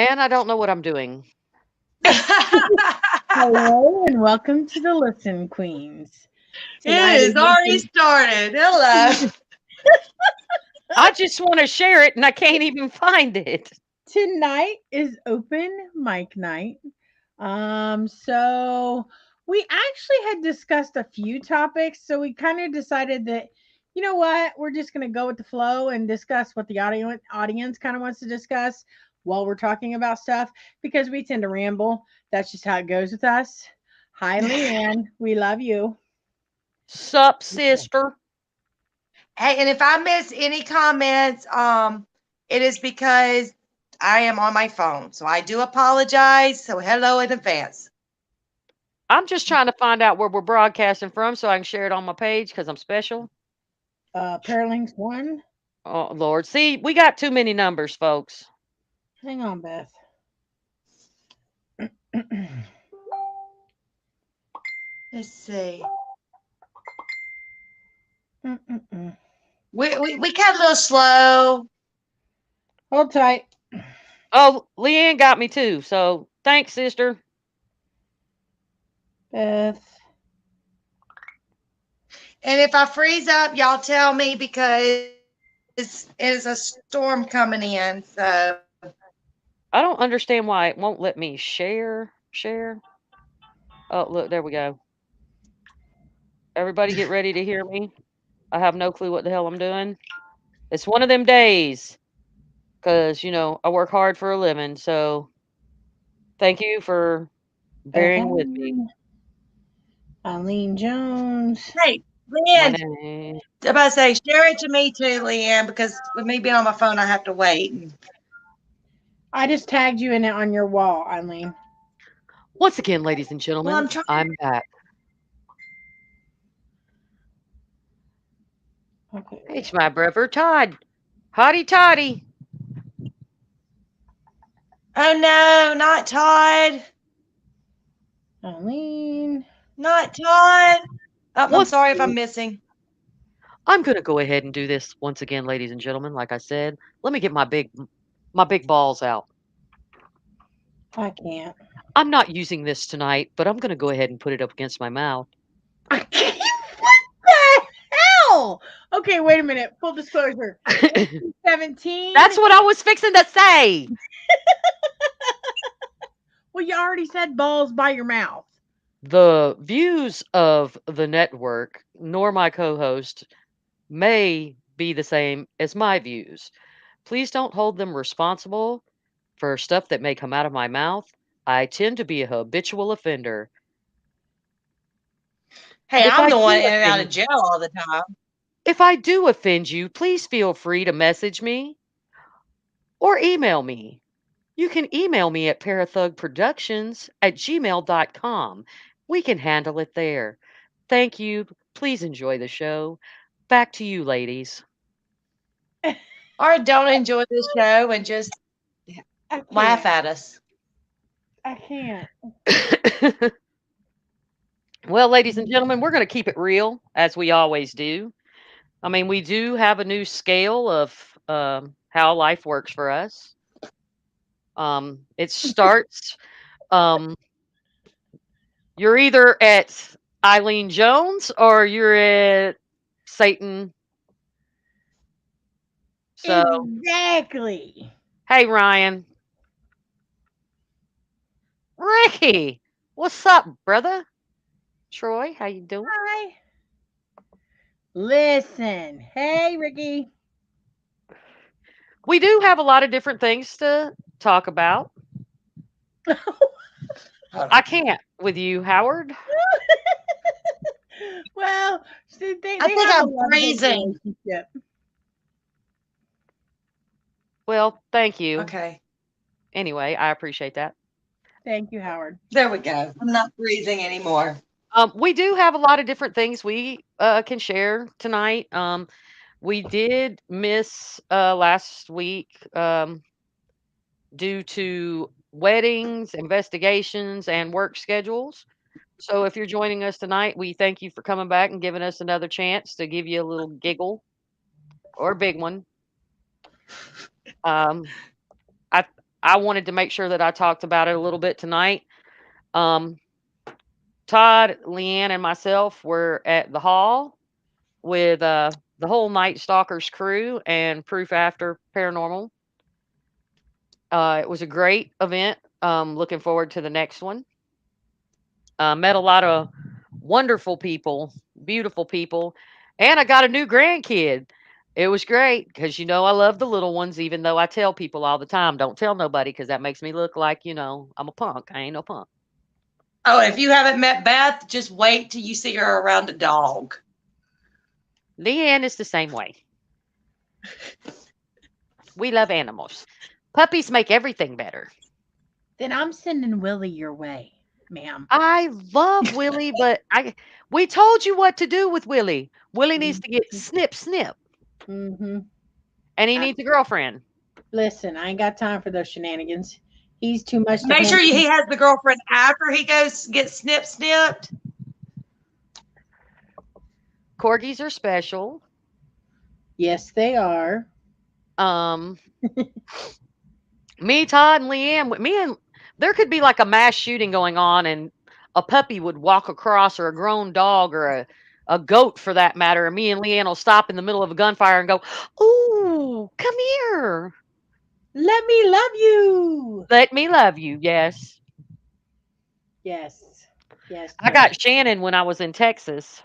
And I don't know what I'm doing. It Hello and welcome to the Listen Queens. Tonight is is already open. started. Hello. I just want to share it and I can't even find it. Tonight is open mic night. So we actually had discussed a few topics, so we kind of decided that you know what, we're just gonna go with the flow and discuss what the audience kind of wants to discuss while we're talking about stuff because we tend to ramble. That's just how it goes with us. Hi, Leanne. We love you. Sup, sister? Hey, and if I miss any comments, it is because I am on my phone. So I do apologize. So hello in advance. I'm just trying to find out where we're broadcasting from so I can share it on my page because I'm special. Paralanx one. Oh, Lord. See, we got too many numbers, folks. Hang on, Beth. Let's see. Mm-mm-mm. We got a little slow. Hold tight, Oh, Leanne got me too. So thanks, sister. Beth. And if I freeze up, y'all tell me because it is a storm coming in. So I don't understand why it won't let me share. Share. Oh, look, there we go. Everybody get ready to hear me. I have no clue what the hell I'm doing. It's one of them days because, I work hard for a living. So thank you for Beth bearing with me. Allen, Eileen Jones. hey, My Leanne, name. I'm about to say, share it to me too, Leanne, because with me being on my phone, I have to wait. I just tagged you in it on your wall, Eileen. Once again, ladies and Well, gentlemen, I'm trying. I'm back. Okay. It's my brother Todd. Hotty toddy. Oh no, not Todd. Eileen. Not Todd. Oh, I'm Once sorry if I'm missing. I'm gonna go ahead and do this once again, ladies and gentlemen. Like I said, let me get my big balls out. I can't. I'm not using this tonight, but I'm gonna go ahead and put it up against my mouth. I can't. What the hell? Okay, wait a minute. Full disclosure. That's 17. what I was fixing to say. Well, you already said balls by your mouth. The views of the network, nor my co-host, may be the same as my views. Please don't hold them responsible for stuff that may come out of my mouth. I tend to be a habitual offender. Hey, If I'm I the one do in and out of offend jail all the time. if I do offend you, please feel free to message me or email me. You can email me at parathugproductions@gmail.com. We can handle it there. Thank you. Please enjoy the show. Back to you, ladies. Or don't enjoy the show and just I laugh can't. at us. I can't. Well, ladies and gentlemen, we're going to keep it real as we always do. I mean, we do have a new scale of how life works for us. It starts, um, you're either at Eileen Jones or you're at Satan. So, Exactly. hey, Ryan. Ricky, what's up, brother? Troy, how you doing? Hi. Listen. Hey, Ricky. We do have a lot of different things to talk about. Hold I on. can't with you, Howard. Well, see, I they think have a I'm love-hate freezing. relationship. Well, thank you. Okay. Anyway, I appreciate that. Thank you, Howard. There we go. I'm not freezing anymore. We do have a lot of different things we can share tonight. We did miss last week due to weddings, investigations, and work schedules. So if you're joining us tonight, we thank you for coming back and giving us another chance to give you a little giggle or a big one. Um, I I wanted to make sure that I talked about it a little bit tonight. Um, Todd, Leanne, and myself were at the hall with the whole Night Stalkers crew and Proof After Paranormal. It was a great event. Looking forward to the next one. Met a lot of wonderful people, beautiful people, and I got a new grandkid. It was great because I love the little ones, even though I tell people all the time, don't tell nobody because that makes me look like, I'm a punk. I ain't no punk. Oh, if you haven't met Beth, just wait till you see her around a dog. Leanne is the same way. We love animals. Puppies make everything better. Then I'm sending Willie your way, ma'am. I love Willie, but we told you what to do with Willie. Willie needs to get snip snip, Mm-hmm. and he needs a girlfriend. Listen, I ain't got time for those shenanigans. He's too much to Make sure handle. he has the girlfriend after he goes get snipped. Corgis are special. Yes, they are. Me, Todd, and Leanne, there could be like a mass shooting going on, and a puppy would walk across, or a grown dog, or a goat for that matter, and me and Leanne will stop in the middle of a gunfire and go, "Ooh, come here. Let me love you. Let me love you." Yes. Yes. Yes. I got Shannon when I was in Texas.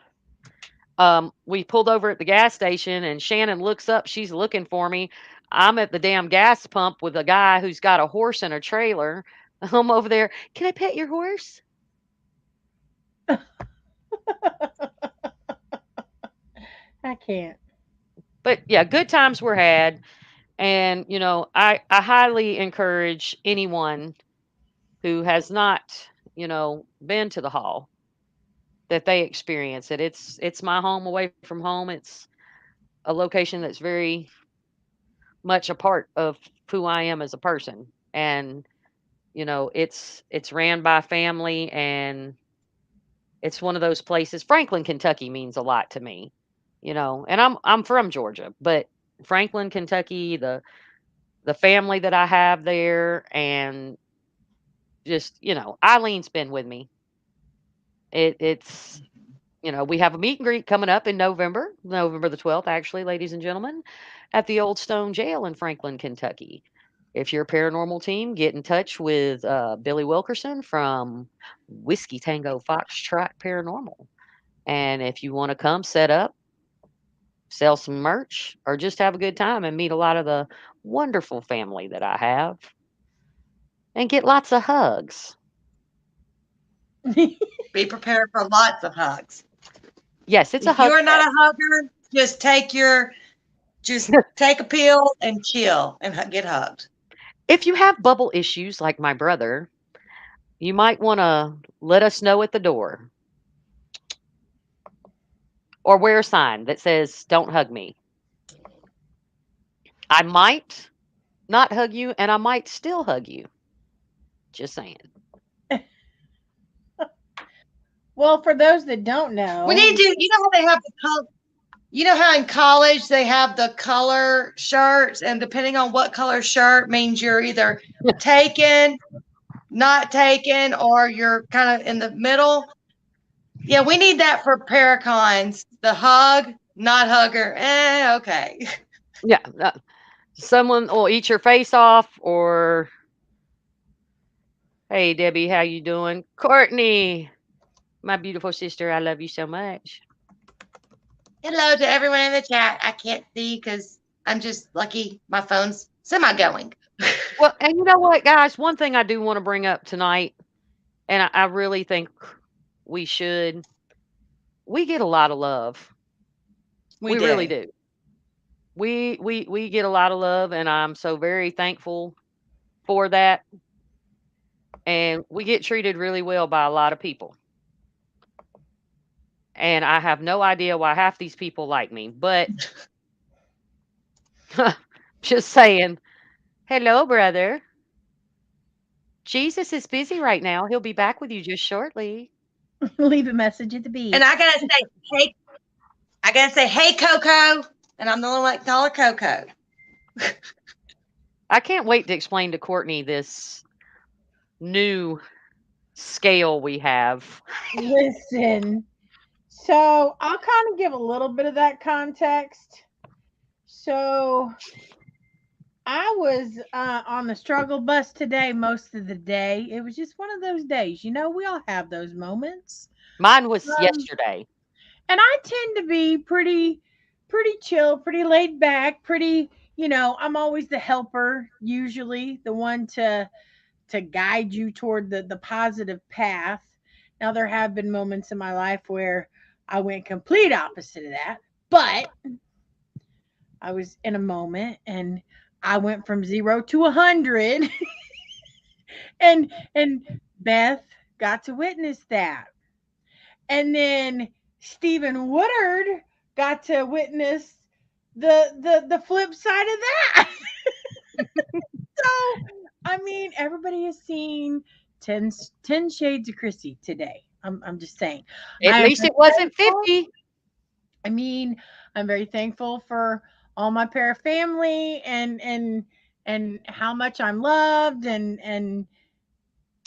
We pulled over at the gas station, and Shannon looks up. She's looking for me. I'm at the damn gas pump with a guy who's got a horse and a trailer. I'm over there. Can I pet your horse? I can't. But yeah, good times were had. And, I highly encourage anyone who has not, been to the hall that they experience it. It's my home away from home. It's a location that's very much a part of who I am as a person. And, it's ran by family, and it's one of those places. Franklin, Kentucky means a lot to me, and I'm from Georgia, but Franklin, Kentucky, the family that I have there, and just, Eileen's been with me. It's we have a meet and greet coming up in November the 12th, actually, ladies and gentlemen, at the Old Stone Jail in Franklin, Kentucky. If you're a paranormal team, get in touch with Billy Wilkerson from Whiskey Tango Foxtrot Paranormal. And if you want to come set up, sell some merch, or just have a good time and meet a lot of the wonderful family that I have, and get lots of hugs. Be prepared for lots of hugs. Yes, it's a If hug. you're not a hugger, just take a pill and chill and get hugged. If you have bubble issues like my brother, you might want to let us know at the door, or wear a sign that says, "Don't hug me." I might not hug you, and I might still hug you. Just saying. Well, for those that don't know, We need to. You know how they have the color. You know how in college they have the color shirts, and depending on what color shirt means you're either taken, not taken, or you're kind of in the middle. Yeah, we need that for Paracons. The hug, not hugger. Okay. Yeah. Someone will eat your face off, or, "Hey, Debbie, how you doing? Courtney, my beautiful sister, I love you so much." Hello to everyone in the chat. I can't see because I'm just lucky my phone's semi-going. Well, and you know what, guys? One thing I do want to bring up tonight, and I really think we should. We get a lot of love. We really do. We get a lot of love, and I'm so very thankful for that. And we get treated really well by a lot of people. And I have no idea why half these people like me, but just saying, "Hello, brother. Jesus is busy right now. He'll be back with you just shortly." leave a message at the beep. And I gotta say, hey, Coco. And I'm the only one that call her Coco. I can't wait to explain to Courtney this new scale we have. Listen, so I'll kind of give a little bit of that context. So I was on the struggle bus today most of the day. It was just one of those days. We all have those moments. Mine was Um, yesterday. and I tend to be pretty chill, pretty laid back, pretty, I'm always the helper, usually the one to guide you toward the positive path. Now there have been moments in my life where I went complete opposite of that, but I was in a moment and I went from 0 to 100 and Beth got to witness that. And then Stephen Woodard got to witness the flip side of that. So, I mean, everybody has seen 10 Shades of Chrissy today. I'm just saying. At I am least very it wasn't thankful. 50. I mean, I'm very thankful for all my para family and how much I'm loved and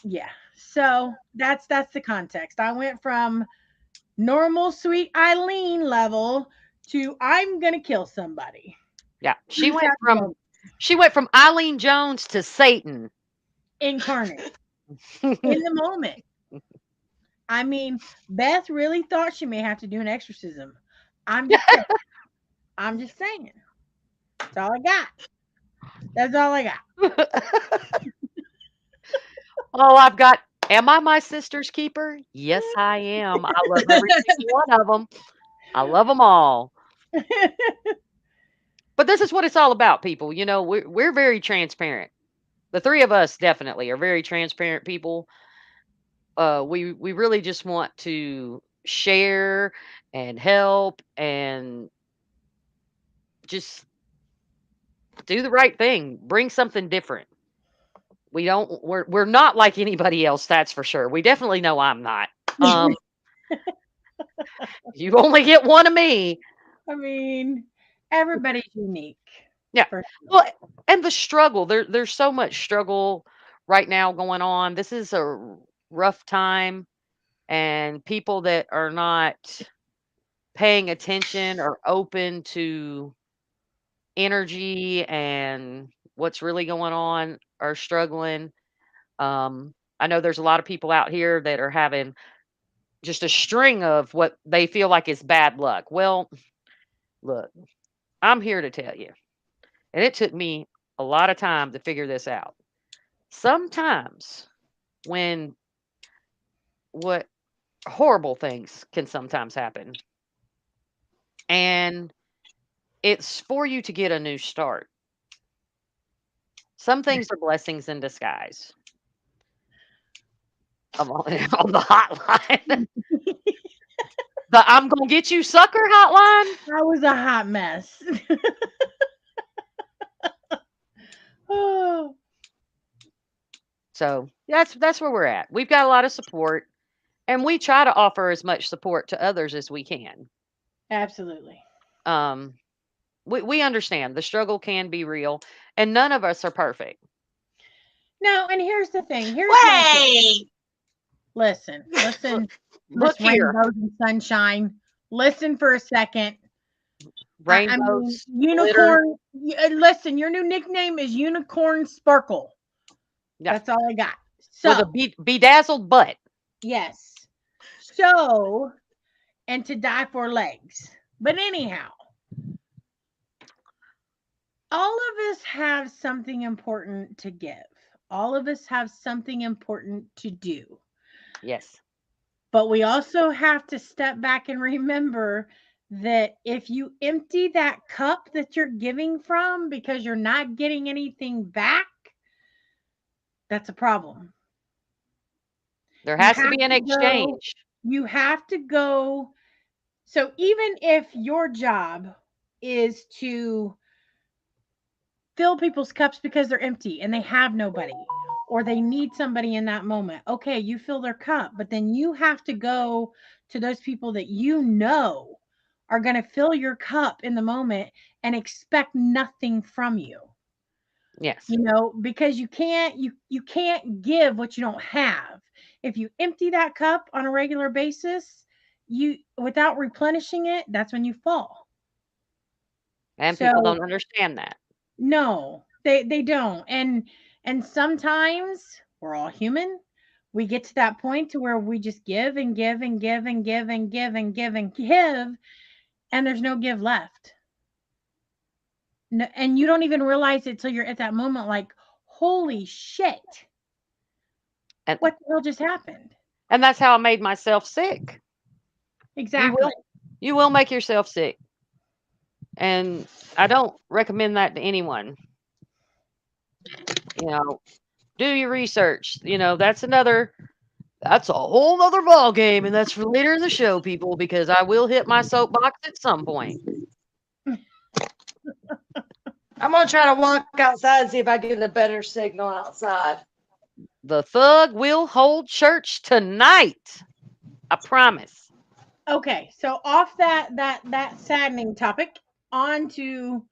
yeah. So that's the context. I went from normal sweet Eileen level to I'm gonna kill somebody. Yeah. Who's that level? She went from Eileen Jones to Satan. Incarnate in the moment. I mean, Beth really thought she may have to do an exorcism. I'm just saying. I'm just saying. That's all I got. That's all I got. Oh, I've got. Am I my sister's keeper? Yes, I am. I love every single one of them. I love them all. But this is what it's all about, people. We're very transparent. The three of us definitely are very transparent people. We really just want to share and help and just do the right thing. Bring something different. We're not like anybody else, that's for sure. We definitely know I'm not. Um, you only get one of me. I mean, everybody's unique. Yeah. For Well, and the struggle. There's so much struggle right now going on. This is a rough time, and people that are not paying attention or open to energy and what's really going on are struggling. I know there's a lot of people out here that are having just a string of what they feel like is bad luck. Well, look, I'm here to tell you, and it took me a lot of time to figure this out. Sometimes when what horrible things can sometimes happen, and it's for you to get a new start. Some things are blessings in disguise. I'm on, on the hotline. The I'm gonna get you sucker hotline. that was a hot mess. Oh, So that's where we're at. We've got a lot of support, and we try to offer as much support to others as we can. absolutely. Um, we understand the struggle can be real, and none of us are perfect. No, and here's the thing. Here's my thing. Wait. Listen, Look Miss here, Rainbows and Sunshine. Listen for a second. I mean, rainbows, glitter. unicorn. Listen, your new nickname is Unicorn Sparkle. Yeah, That's all I got. with a So, bedazzled butt. yes. So, and to die for legs. But anyhow, all of us have something important to give. All of us have something important to do. Yes, But we also have to step back and remember that if you empty that cup that you're giving from because you're not getting anything back, that's a problem. there You has to have be an to go, exchange. you have to go. So even if your job is to fill people's cups because they're empty and they have nobody or they need somebody in that moment, okay, you fill their cup, but then you have to go to those people that are going to fill your cup in the moment and expect nothing from you. Yes. because you can't give what you don't have. If you empty that cup on a regular basis, you without replenishing it, that's when you fall. And people So don't understand that. no, they don't. And sometimes we're all human. We get to that point to where we just give and give and give and give and give and give and give, and there's no give left. No, and you don't even realize it till you're at that moment like, holy shit, And what the hell just happened? and that's how I made myself sick. You Exactly. will you will make yourself sick. And I don't recommend that to anyone. You know, do your research. That's a whole nother ball game, and that's for later in the show, people, because I will hit my soapbox at some point. I'm gonna try to walk outside and see if I get a better signal outside. The thug will hold church tonight. I promise. Okay, so off that saddening topic, on to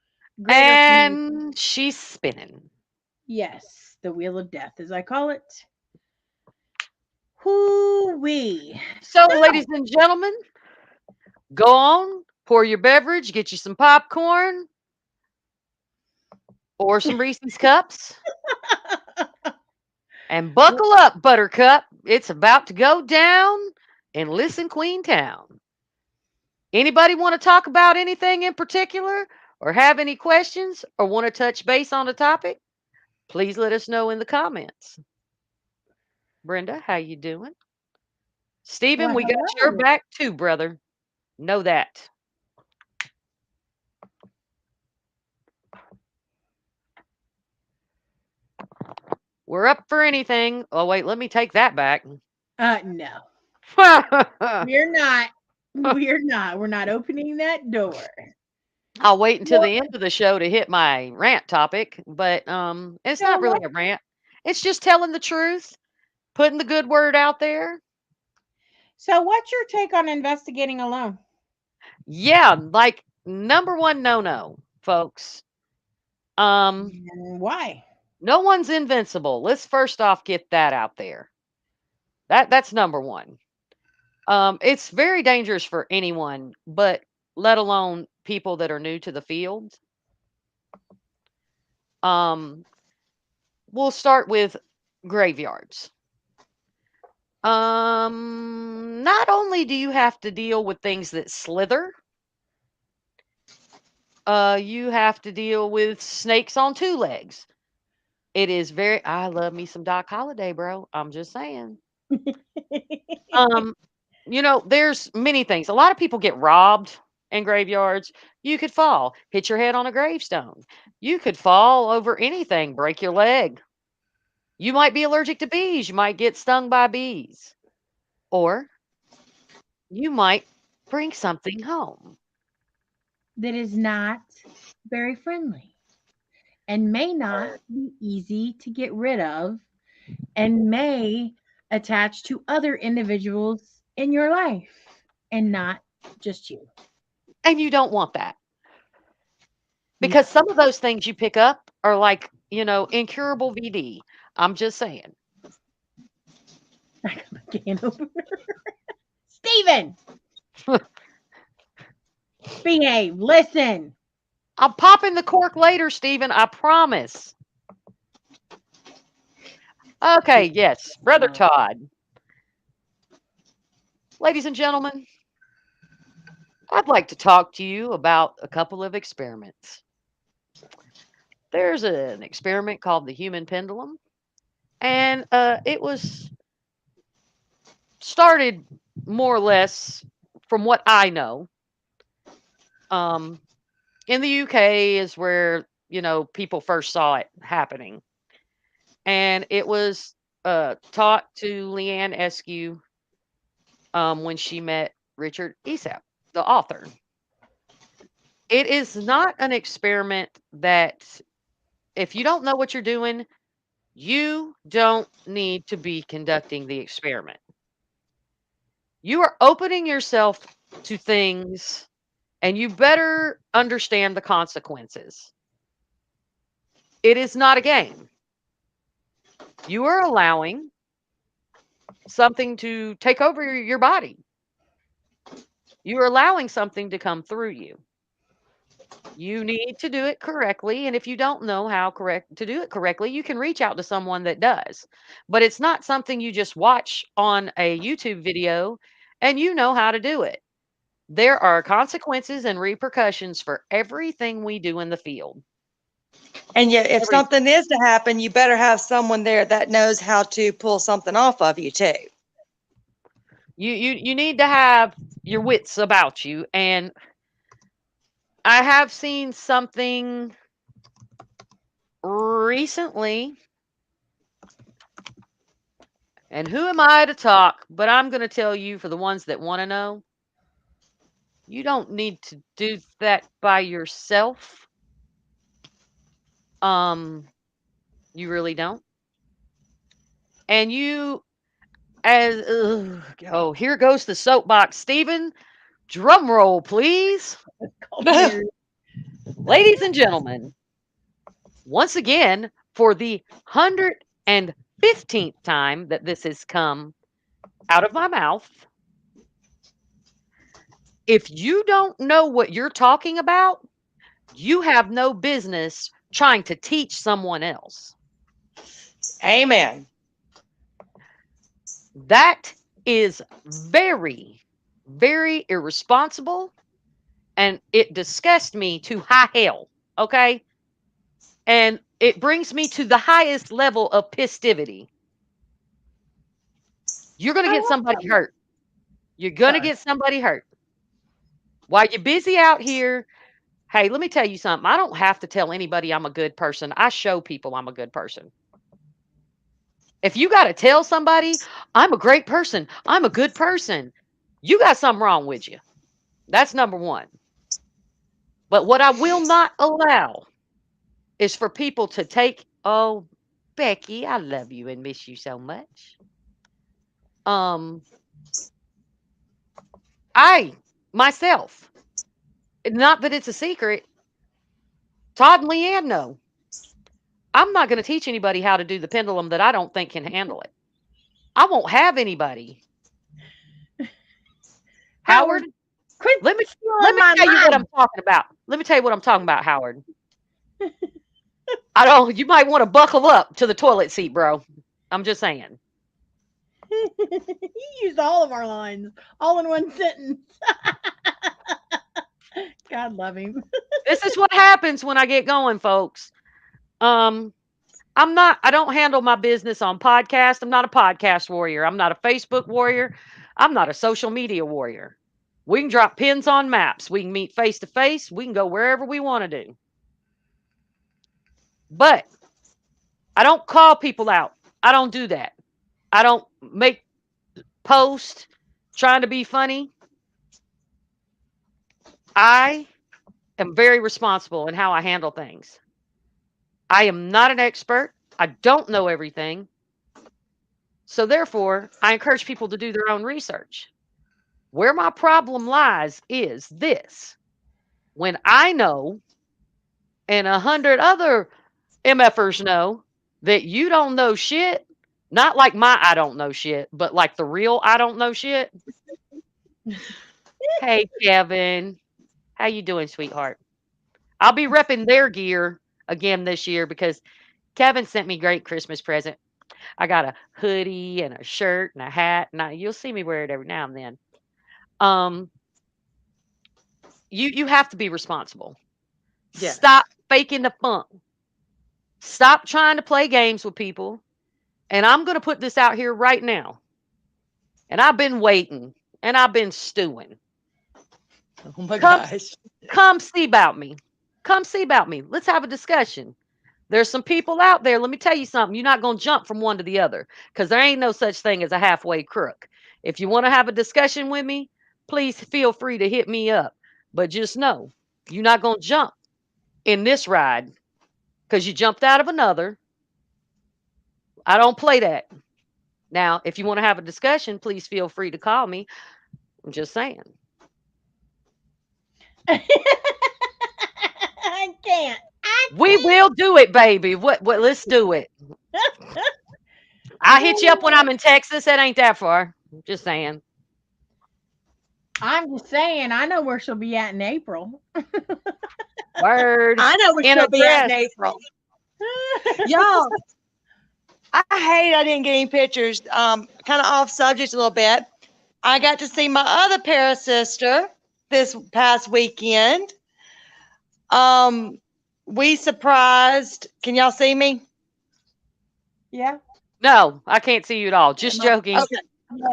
greater things. And she's spinning. Yes, the wheel of death, as I call it. Whoo-wee. So, So, ladies and gentlemen, go on, pour your beverage, get you some popcorn or some Reese's cups, and buckle up, Buttercup. It's about to go down in Listen Queen Town. Anybody want to talk about anything in particular or have any questions or want to touch base on a topic? Please let us know in the comments. Brenda, how you doing? Stephen, well, we got your hello. back too, brother. Know that. We're up for anything. Oh, wait, let me take that back. No, I'll we're not. We're not. We're not opening that door. wait until Well, the end of the show to hit my rant topic, but it's so not really what? a rant. It's just telling the truth, putting the good word out there. So what's your take on investigating alone? Yeah, like number one no, folks. Um And why? no one's invincible. Let's first off get that out there. That's number one. It's very dangerous for anyone, but let alone people that are new to the field. Um, we'll start with graveyards. Not only do you have to deal with things that slither, you have to deal with snakes on two legs. It is very. I love me some Doc Holliday, bro. I'm just saying. Um, there's many things. A lot of people get robbed in graveyards. You could fall, hit your head on a gravestone. You could fall over anything, break your leg. You might be allergic to bees. You might get stung by bees. Or you might bring something home. That is not very friendly and may not be easy to get rid of and may attach to other individuals in your life and not just you. And you don't want that. No. Because some of those things you pick up are like, incurable VD. I'm just saying. I got my can opener. Steven, behave. Listen. I'm popping the cork later, Stephen. I promise. Okay, yes. Brother Todd. Ladies and gentlemen, I'd like to talk to you about a couple of experiments. There's an experiment called the human pendulum, and it was started more or less from what I know. Um, in the UK is where people first saw it happening, and it was taught to Leanne Eskew when she met Richard Aesop, the author. It is not an experiment that, if you don't know what you're doing, you don't need to be conducting the experiment. You are opening yourself to things, and you better understand the consequences. It is not a game. You are allowing something to take over your body. You're allowing something to come through you. You need to do it correctly, and if you don't know how correct to do it correctly, you can reach out to someone that does. But it's not something you just watch on a YouTube video and you know how to do it. There are consequences and repercussions for everything we do in the field. And yet, if Every something is to happen, you better have someone there that knows how to pull something off of you too. you need to have your wits about you, and I have seen something recently, and who am I to talk? But I'm going to tell you, for the ones that want to know, you don't need to do that by yourself. Um, you really don't. And you, as oh, here goes the soapbox, Stephen. Drum roll, please, ladies and gentlemen. Once again, for the 115th time that this has come out of my mouth, if you don't know what you're talking about, you have no business trying to teach someone else. Amen. That is very, very irresponsible, and it disgusts me to high hell. Okay. And it brings me to the highest level of pistivity. You're going to get somebody hurt. You're going to get somebody hurt. While you're busy out here, hey, let me tell you something. I don't have to tell anybody I'm a good person. I show people I'm a good person. If you got to tell somebody, I'm a great person, I'm a good person, you got something wrong with you. That's number one. But what I will not allow is for people to take, oh, Becky, I love you and miss you so much. I myself, not that it's a secret, Todd and Leanne know. I'm not going to teach anybody how to do the pendulum that I don't think can handle it. I won't have anybody. Howard, quit let me stealing my tell you what line. I'm talking about. Let me tell you what I'm talking about, Howard. I don't. You might want to buckle up to the toilet seat, bro. I'm just saying. He used all of our lines all in one sentence. God love him. This is what happens when I get going, folks. I don't handle my business on podcast. I'm not a podcast warrior. I'm not a Facebook warrior. I'm not a social media warrior. We can drop pins on maps. We can meet face to face. We can go wherever we want to do. But I don't call people out. I don't do that. I don't make posts trying to be funny. I am very responsible in how I handle things. I am not an expert. I don't know everything. So therefore, I encourage people to do their own research. Where my problem lies is this. When I know and 100 other MFers know that you don't know shit, not like my I don't know shit, but like the real I don't know shit. Hey, Kevin. How you doing, sweetheart? I'll be repping their gear again this year because Kevin sent me a great Christmas present. I got a hoodie and a shirt and a hat, and you'll see me wear it every now and then. Um, you have to be responsible. Yes. Stop faking the funk. Stop trying to play games with people. And I'm going to put this out here right now. And I've been waiting and I've been stewing. Oh my Come, gosh. come see about me. Come see about me. Let's have a discussion. There's some people out there. Let me tell you something. You're not going to jump from one to the other because there ain't no such thing as a halfway crook. If you want to have a discussion with me, please feel free to hit me up. But just know you're not going to jump in this ride because you jumped out of another. I don't play that. Now, if you want to have a discussion, please feel free to call me. I'm just saying. I can't. We will do it, baby. What? Let's do it. I'll hit you up when I'm in Texas. That ain't that far. Just saying. I'm just saying, I know where she'll be at in April. Word. I know where In she'll a be at in dress. April. Y'all, I hate I didn't get any pictures. Kind of off subject a little bit. I got to see my other para sister this past weekend. We surprised. Can y'all see me? Yeah. No, I can't see you at all. Just joking. Okay.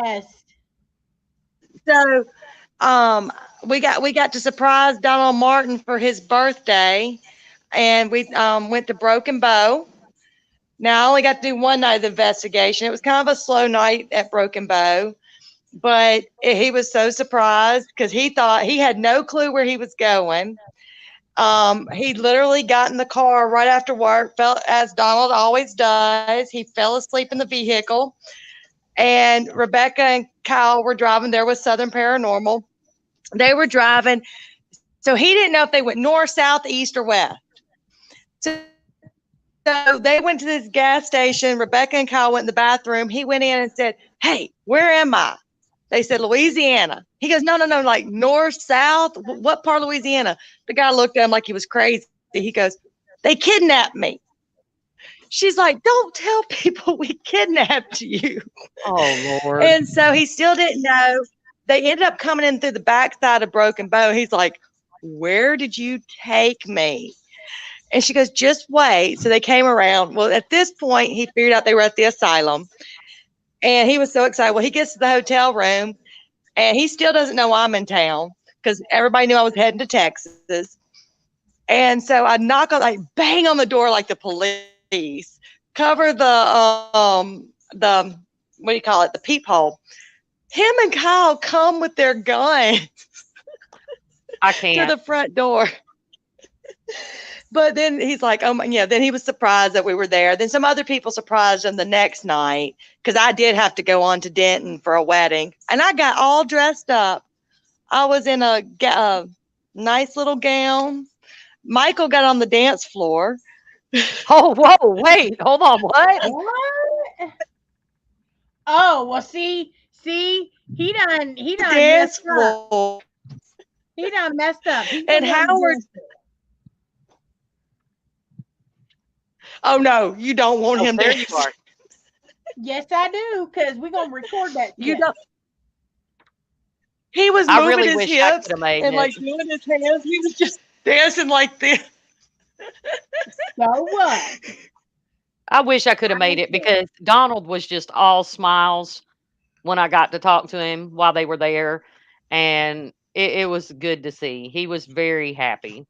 Yes. So, we got to surprise Donald Martin for his birthday, and we went to Broken Bow. Now I only got to do one night of the investigation. It was kind of a slow night at Broken Bow, but he was so surprised because he thought he had no clue where he was going. He literally got in the car right after work, fell as Donald always does. He fell asleep in the vehicle, and Rebecca and Kyle were driving there with Southern Paranormal. They were driving, so he didn't know if they went north, south, east, or west. So they went to this gas station. Rebecca and Kyle went in the bathroom. He went in and said, "Hey, where am I?" They said, "Louisiana." He goes, "No, no, no, like north, south. What part of Louisiana?" The guy looked at him like he was crazy. He goes, "They kidnapped me." She's like, "Don't tell people we kidnapped you." Oh Lord. And so he still didn't know. They ended up coming in through the backside of Broken Bow. He's like, "Where did you take me?" And she goes, "Just wait." So they came around. Well, at this point, he figured out they were at the asylum. And he was so excited. Well, he gets to the hotel room, and he still doesn't know I'm in town because everybody knew I was heading to Texas. And so I knock on, like, bang on the door like the police, cover the what do you call it, the peephole. Him and Kyle come with their gun I to can't. the front door. But then he's like, "Oh my," yeah. Then he was surprised that we were there. Then some other people surprised him the next night because I did have to go on to Denton for a wedding, and I got all dressed up. I was in a nice little gown. Michael got on the dance floor. Oh, whoa, wait, hold on. What? What? Oh, well, see, he done Dance messed up. floor. He done messed up. He And gonna be on the Howard, dance floor. oh no, you don't want Oh, him there you dancing. are. Yes, I do, because we're gonna record that. You shit. don't. He was I moving really his wish I hips could have made and it. like doing his hands. He was just dancing like this. So what? I wish I could have made it because Donald was just all smiles when I got to talk to him while they were there, and it was good to see. He was very happy.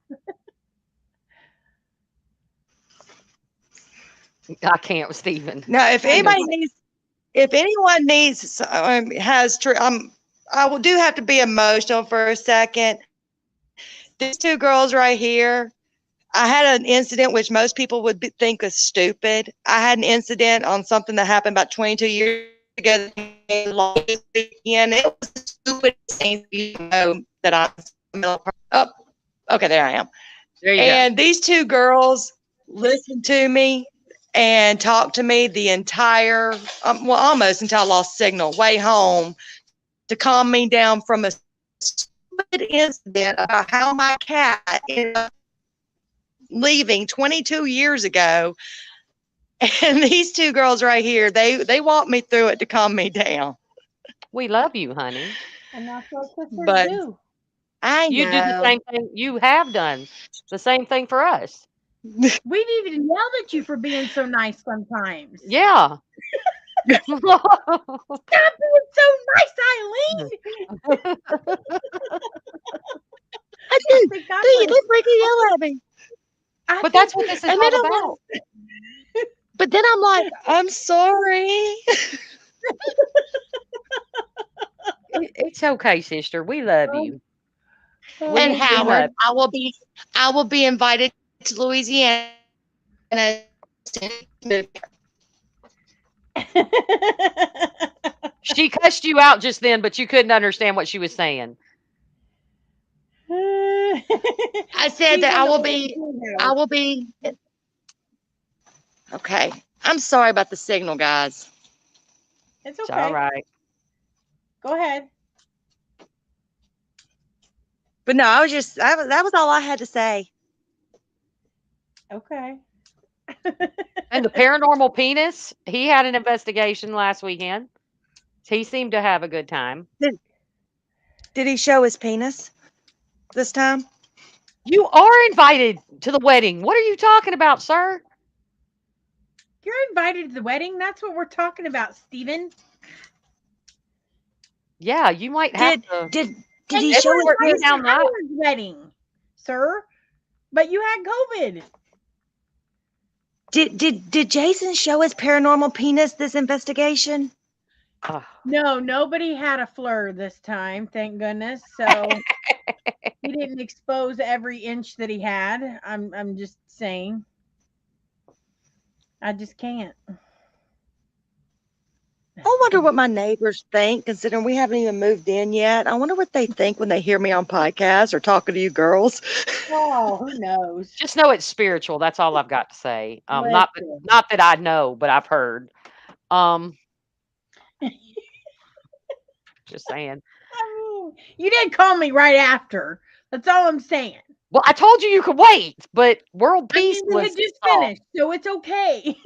I can't with Steven. Now, if He anybody knows. needs, if anyone needs, has true, I will do have to be emotional for a second. These two girls right here, I had an incident which most people would think is stupid. I had an incident on something that happened about 22 years ago. And it was the stupidest thing you know that I'm. Oh, okay, there I am. There you And these two girls listened to me and talked to me the entire, well, almost until I lost signal way home to calm me down from a stupid incident about how my cat ended up leaving 22 years ago. And these two girls right here, they walked me through it to calm me down. We love you, honey. And that's what sisters But do. I You do the know. same thing. You have done the same thing for us. We've even yelled at you for being so nice sometimes. Yeah. Stop being so nice, Eileen. I do. Thank God Do you for- did freaking yell at me? I But think that's what this is And then all I'm about. like, but then I'm like, I'm sorry. It's okay, sister. We love you. Oh, We And love Howard, I will be invited to Louisiana. She cussed you out just then, but you couldn't understand what she was saying. I said She's that in I the will old be. I schoolhouse. will be. Okay. I'm sorry about the signal, guys. It's It's all okay. right. Go ahead. But no, I was just. That was all I had to say. Okay. And the paranormal penis, he had an investigation last weekend. He seemed to have a good time. Did he show his penis this time? You are invited to the wedding. What are you talking about, sir? You're invited to the wedding. That's what we're talking about, Steven. Yeah, you might have Did to did did And he you show were his escort me invited penis? down to the aisle. Howard's wedding, sir. But you had COVID. Did Jason show his paranormal penis this investigation? Ugh. No, nobody had a fleur this time, thank goodness. So he didn't expose every inch that he had. I'm just saying. I just can't. I wonder what my neighbors think, considering we haven't even moved in yet. I wonder what they think when they hear me on podcasts or talking to you girls. Oh, who knows? Just know it's spiritual. That's all I've got to say. Listen. Not that I know, but I've heard. Um, just saying. You didn't call me right after. That's all I'm saying. Well, I told you you could wait, but world I peace mean, we had was just solved. finished, so it's okay.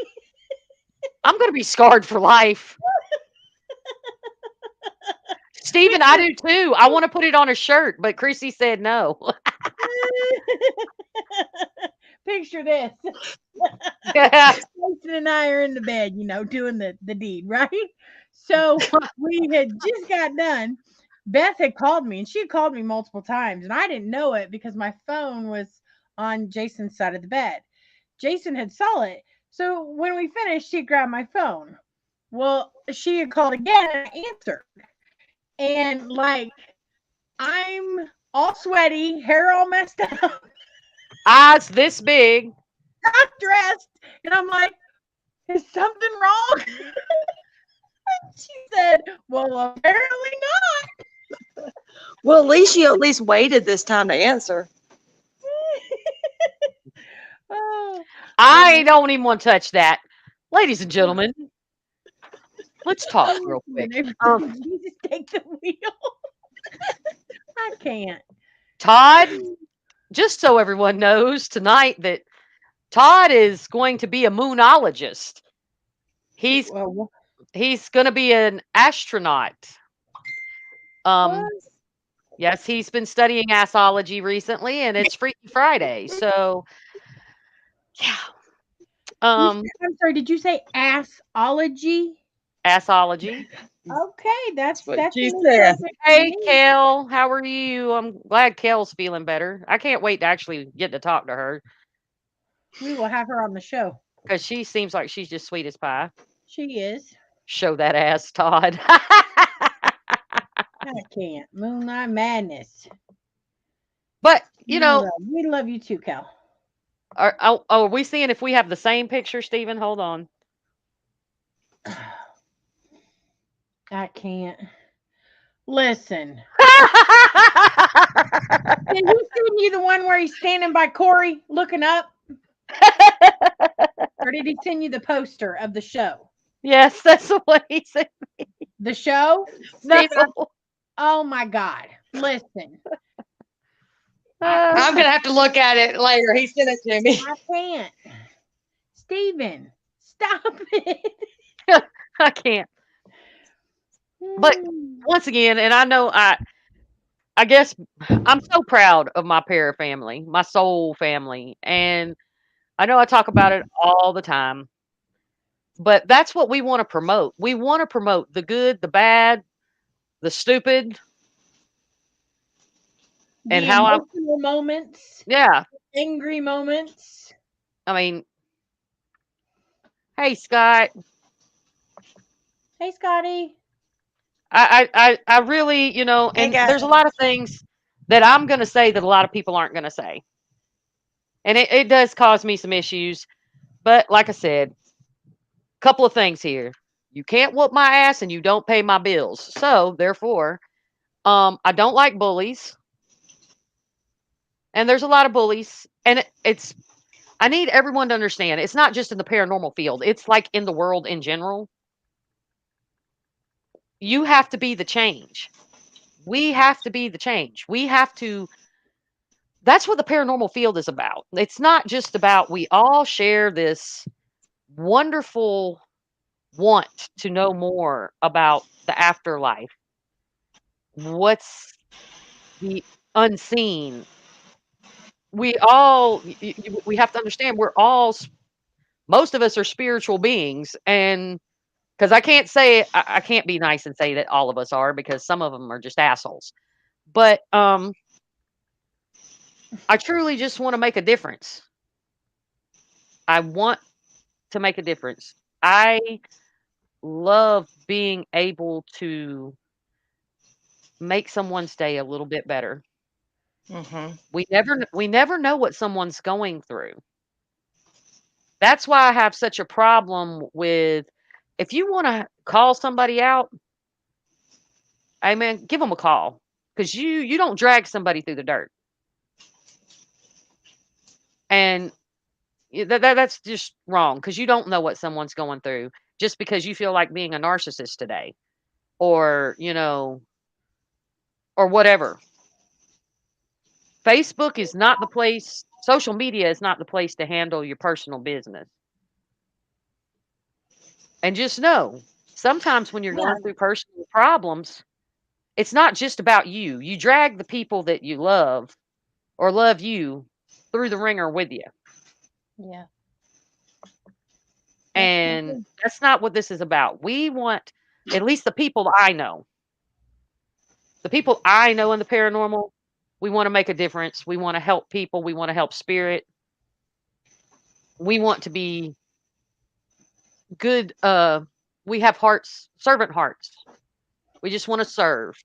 I'm going to be scarred for life. Steven, I do too. I want to put it on a shirt, but Chrissy said no. Picture this. Jason and I are in the bed, doing the deed, right? So we had just got done. Beth had called me, and she had called me multiple times, and I didn't know it because my phone was on Jason's side of the bed. Jason had saw it. So when we finished, she grabbed my phone. Well, she had called again and I answered. And like I'm all sweaty, hair all messed up, Eyes this big. half dressed, and I'm like, is something wrong? She said, well, apparently not. Well, at least you at least waited this time to answer. Oh, I don't even want to touch that. Ladies and gentlemen, let's talk real quick. you just take the wheel. I can't. Todd, just so everyone knows tonight that Todd is going to be a moonologist. He's Well, going to be an astronaut. what? Yes, he's been studying assology recently, and it's Freaky Friday. So, yeah. I'm sorry, did you say assology? Assology. Okay, that's what that's she an said. interpretation Hey, to me. Kel, how are you? I'm glad Kel's feeling better. I can't wait to actually get to talk to her We will have her on the show. because she seems like she's just sweet as pie. She is. Show that ass, Todd. I can't. Moonlight Madness. But, We love you too, Cal. are we seeing if we have the same picture, Stephen? Hold on. I can't. Listen. Did he send you the one where he's standing by Corey looking up? Or did he send you the poster of the show? Yes, that's the one he said. The show? No. Oh my God. Listen. I'm gonna have to look at it later. He sent it to me. I can't. Steven, stop it. I can't. But once again, and I know I guess I'm so proud of my para family, my soul family, and I know I talk about it all the time. But that's what we want to promote. We want to promote the good, the bad, the stupid, and The how I emotional moments, yeah. angry moments. I mean, hey Scott, Hey, Scotty. I really, Hey, and guys. there's a lot of things that I'm going to say that a lot of people aren't going to say. And it does cause me some issues. But like I said, a couple of things here. You can't whoop my ass and you don't pay my bills. So therefore, I don't like bullies. and there's a lot of bullies, and it's I need everyone to understand it's not just in the paranormal field, it's like in the world in general. You have to be the change. We have to be the change. We have to That's what the paranormal field is about. It's not just about we all share this wonderful want to know more about the afterlife, what's the unseen. We all we have to understand we're all most of us are spiritual beings, and because I can't say I can't be nice and say that all of us are, because some of them are just assholes. But I truly just want to make a difference. I want to make a difference. I love being able to make someone's day a little bit better. Mm-hmm. We never know what someone's going through. That's why I have such a problem with, if you want to call somebody out, hey man, give them a call, because you don't drag somebody through the dirt. And that's just wrong, because you don't know what someone's going through just because you feel like being a narcissist today, or or whatever. Facebook is not the place, social media is not the place to handle your personal business. And just know, sometimes when you're Yeah. going through personal problems, it's not just about you. You drag the people that you love or love you through the ringer with you. Yeah. And that's not what this is about. We want, at least the people I know, in the paranormal, we want to make a difference. We want to help people. We want to help spirit. We want to be good. We have hearts, servant hearts. We just want to serve.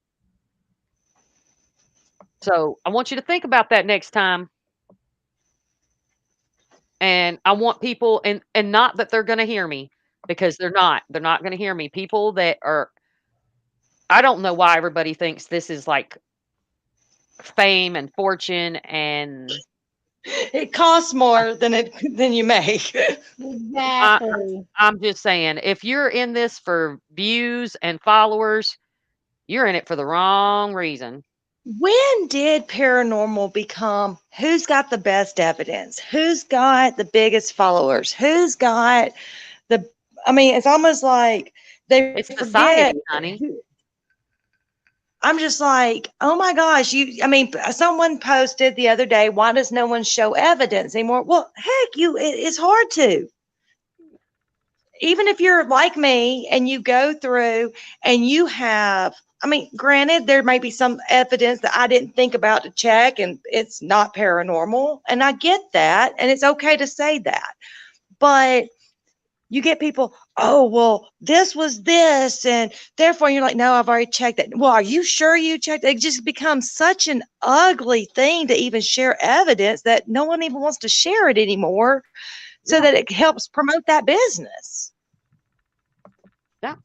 So I want you to think about that next time. And I want people, and not that they're going to hear me, because they're not going to hear me. People that are, I don't know why everybody thinks this is like fame and fortune, and It costs more than you make. I, Exactly. I'm just saying, if you're in this for views and followers, you're in it for the wrong reason. When did paranormal become who's got the best evidence? Who's got the biggest followers? Who's got the I mean, it's almost like they It's forget society, honey. I'm just like, oh my gosh, I mean, someone posted the other day, why does no one show evidence anymore? Well, heck, it's hard to. Even if you're like me and you go through and you have, I mean, granted, there may be some evidence that I didn't think about to check and it's not paranormal. And I get that. And it's okay to say that. But you get people, oh, well, this was this. And therefore you're like, no, I've already checked that. Well, are you sure you checked? It just becomes such an ugly thing to even share evidence that no one even wants to share it anymore, so that it helps promote that business. Yeah.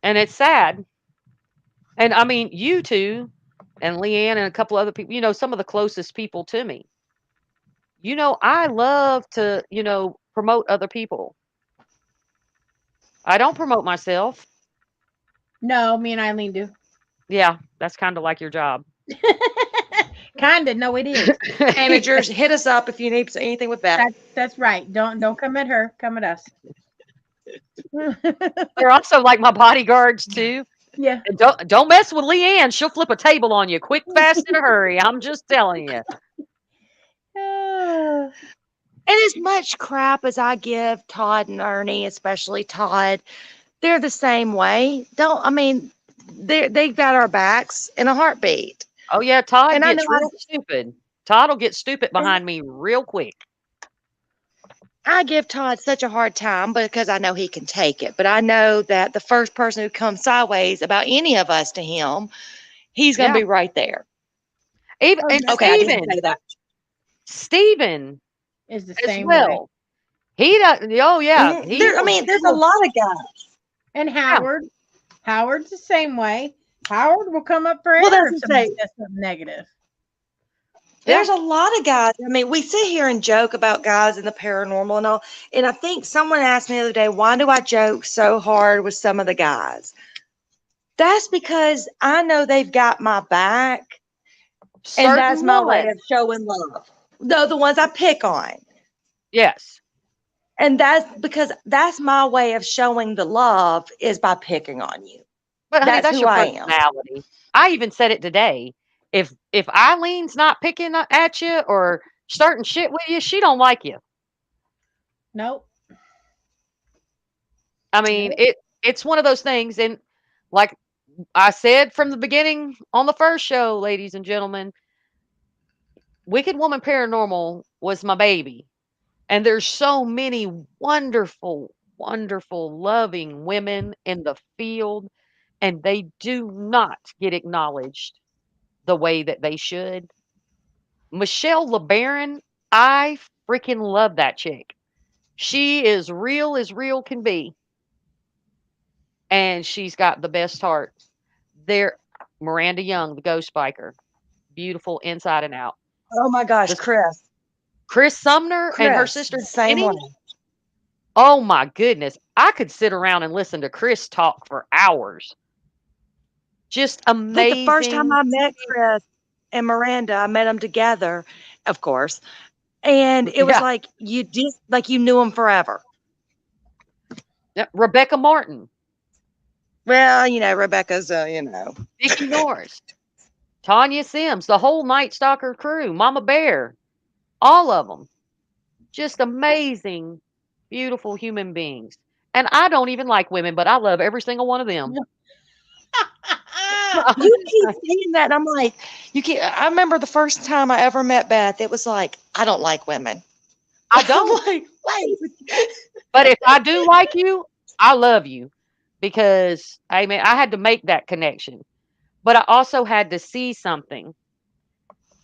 And it's sad. And I mean, you two and Leanne and a couple other people, some of the closest people to me. I love to, promote other people. I don't promote myself. No, me and Eileen do. Yeah, that's kind of like your job. Kinda. No, it is. Managers, hit us up if you need anything with that. That's right. Don't come at her. Come at us. They're also like my bodyguards too. Yeah. And don't mess with Leanne. She'll flip a table on you quick, fast, in a hurry. I'm just telling you. Ah, And as much crap as I give Todd and Ernie, especially Todd, they're the same way. They've got our backs in a heartbeat. Oh yeah, Todd And I know gets real stupid. Todd will get stupid behind me real quick. I give Todd such a hard time because I know he can take it. But I know that the first person who comes sideways about any of us to him, he's going to Yeah. be right there. Even Oh, and yeah. Okay, I didn't say that. Stephen is the as same way. well. He does. Oh yeah. There's a lot of guys. And Howard. Howard's the same way. Howard will come up for Well, air that's if to somebody say, says something negative. Yeah. There's a lot of guys. I mean, we sit here and joke about guys in the paranormal and all. And I think someone asked me the other day, why do I joke so hard with some of the guys? That's because I know they've got my back, and that's Certain my way ones. of showing love. The ones I pick on. Yes. And that's because that's my way of showing the love is by picking on you. But honey, That's that's who your I am. personality. I even said it today. If Eileen's not picking at you or starting shit with you, she don't like you. Nope. I mean, Nope. it's one of those things, and like I said from the beginning on the first show, ladies and gentlemen, Wicked Woman Paranormal was my baby. And there's so many wonderful, wonderful, loving women in the field, and they do not get acknowledged the way that they should. Michelle LeBaron, I freaking love that chick. She is real as real can be, and she's got the best heart. There, Miranda Young, the ghost biker, beautiful inside and out. Oh my gosh, This Chris. Chris Sumner and her Chris, sister same Jenny. way. Oh my goodness. I could sit around and listen to Chris talk for hours. Just I think the first time amazing. I met Chris and Miranda, I met them together, of course. And it was Yeah. like you just like you knew them forever. Yeah. Rebecca Martin, Well, Rebecca's, Vicki Norris, Tanya Sims, the whole Night Stalker crew, Mama Bear, all of them. Just amazing, beautiful human beings. And I don't even like women, but I love every single one of them. You keep saying that, and I'm like, I remember the first time I ever met Beth, it was like, I don't like women. I I'm don't. like, wait. But if I do like you, I love you because I mean I had to make that connection. But I also had to see something.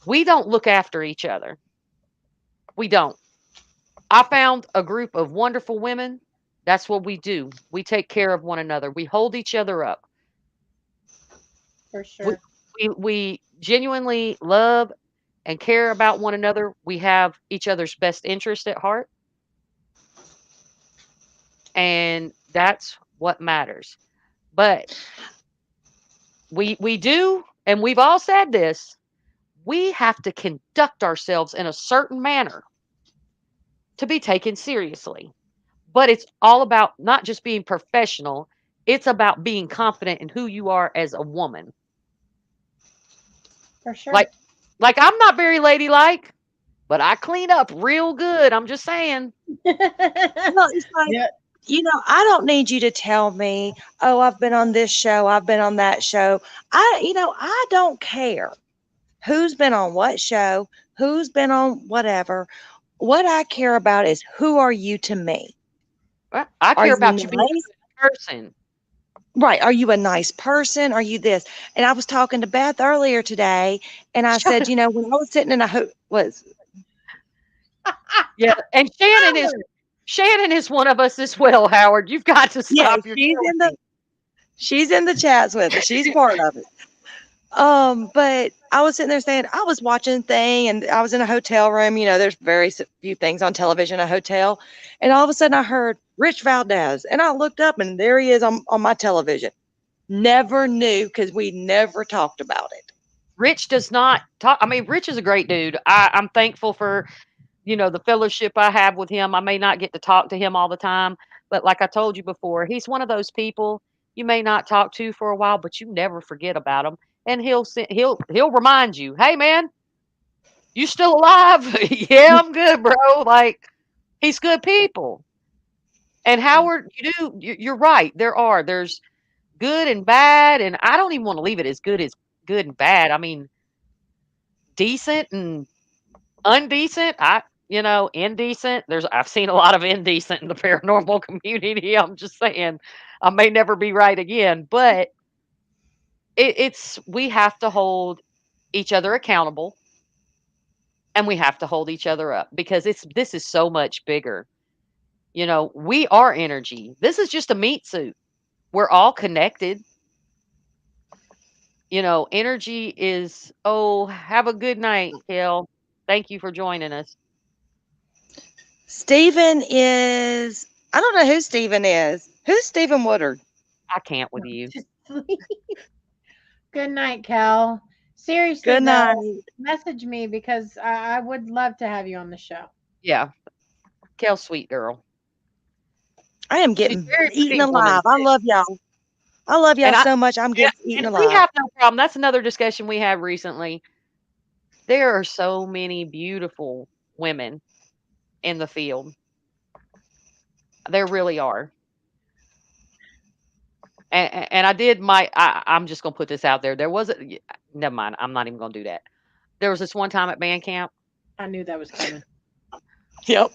We don't look after each other. We don't. I found a group of wonderful women. That's what we do. We take care of one another. We hold each other up. For We sure. we genuinely love and care about one another. We have each other's best interest at heart, and that's what matters. But we do, and we've all said this, we have to conduct ourselves in a certain manner to be taken seriously. But it's all about not just being professional, it's about being confident in who you are as a woman. For sure. Like I'm not very ladylike, but I clean up real good. I'm just saying. Well, it's like, Yeah. I don't need you to tell me, oh, I've been on this show, I've been on that show. I don't care who's been on what show, who's been on whatever. What I care about is who are you to me? I Are care you about you being nice? a good person. Right. Are you a nice person? Are you this? And I was talking to Beth earlier today, and I said, when I was sitting in a was Yeah, and Shannon is one of us as well, Howard. You've got to yeah, stop your jealousy. she's in the chats with us. She's part of it. But I was sitting there saying I was watching a thing, and I was in a hotel room. There's very few things on television in a hotel, and all of a sudden I heard Rich Valdez, and I looked up, and there he is on my television. Never knew because we never talked about it. Rich does not talk. I mean, Rich is a great dude. I'm thankful for the fellowship I have with him. I may not get to talk to him all the time, but like I told you before, he's one of those people you may not talk to for a while, but you never forget about him, and he'll remind you, "Hey, man, you still alive?" Yeah, I'm good, bro. Like he's good people. And Howard, you're right. There's good and bad, and I don't even want to leave it as good and bad. I mean, decent and undecent. Indecent. I've seen a lot of indecent in the paranormal community. I'm just saying, I may never be right again, but it's we have to hold each other accountable, and we have to hold each other up because this is so much bigger. We are energy. This is just a meat suit. We're all connected. Energy is, oh, have a good night, Kel. Thank you for joining us. Stephen is, I don't know who Stephen is. Who's Stephen Woodard? I can't with you. Just sleep. Good night, Cal. Seriously, Good though, night. message me because I would love to have you on the show. Yeah. Kel, sweet girl. I am She's getting very eaten pretty woman, alive. I too. love y'all. I love y'all And I so much. I'm and, getting eaten and we alive. have no problem. That's another discussion we had recently. There are so many beautiful women in the field. There really are. And I did I'm just gonna put this out there. There was a never mind. I'm not even gonna do that. There was this one time at band camp. I knew that was coming. Yep.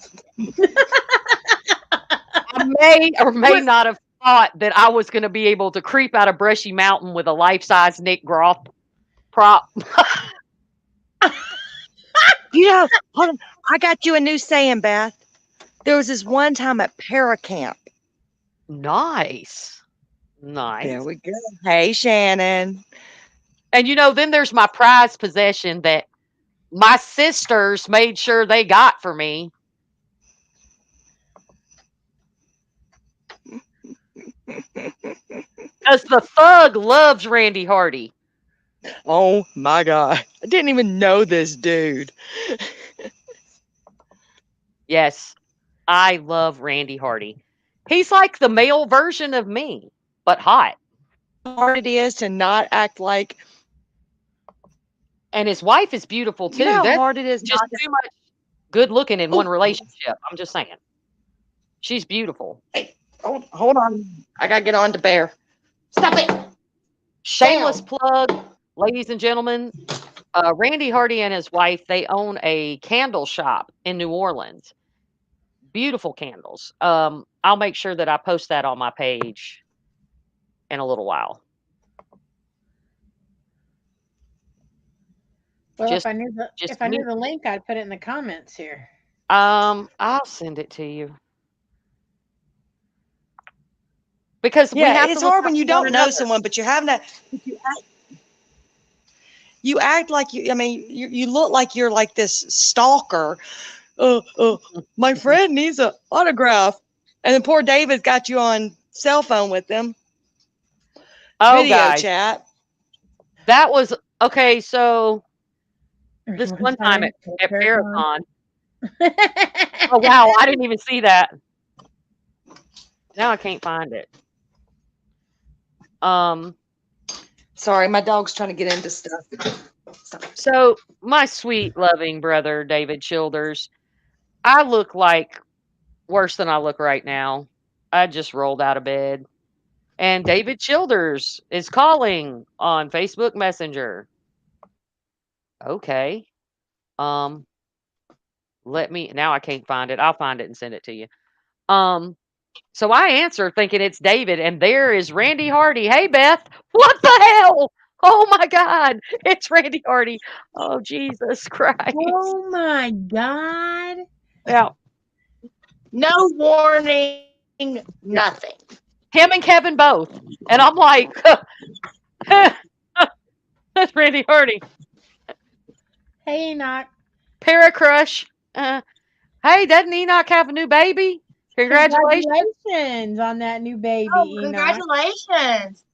I may or may not have thought that I was gonna be able to creep out of Brushy Mountain with a life-size Nick Groff prop. Hold on. I got you a new saying, Beth. There was this one time at Paracamp. Nice. There Nice. we go. Hey, Shannon. And then there's my prized possession that my sisters made sure they got for me. Because the thug loves Randy Hardy. Oh my God. I didn't even know this dude. Yes, I love Randy Hardy. He's like the male version of me, but hot. How hard it is to not act like, And his wife is beautiful you know too. how That's hard it is just not to. too much good looking in one Oh, relationship. I'm just saying. She's beautiful. hey, hold on. I got to get on to Bear. Stop it. Shameless Down. plug, ladies and gentlemen. Randy Hardy and his wife, they own a candle shop in New Orleans. Beautiful candles. I'll make sure that I post that on my page in a little while. Well, Just if I knew the just if I knew me. the link, I'd put it in the comments here. I'll send it to you. Because we Yeah, have to it's look hard out when you for one don't know another. someone, but you're having that. You act like you. I mean, you look like you're like this stalker. My friend needs an autograph, and then poor David got you on cell phone with him, Oh, video guys, chat. that was okay. So There's this one one time time at at Paracon. Paracon. Oh wow, I didn't even see that. Now I can't find it. Sorry, my dog's trying to get into stuff. Stop. So my sweet, loving brother David Childers, I look like worse than I look right now. I just rolled out of bed, and David Childers is calling on Facebook Messenger. Okay. Um, let me. Now I can't find it. I'll find it and send it to you. Um, So I answer thinking it's David, and there is Randy Hardy. Hey, Beth, what the hell? Oh my God, it's Randy Hardy. Oh, Jesus Christ. Oh my God. Yeah. No warning, nothing. Him and Kevin both. And I'm like, that's Randy Hardy. Hey, Enoch. Paracrush. Hey, doesn't Enoch have a new baby? Congratulations. Congratulations on that new baby, Oh, Enoch. congratulations.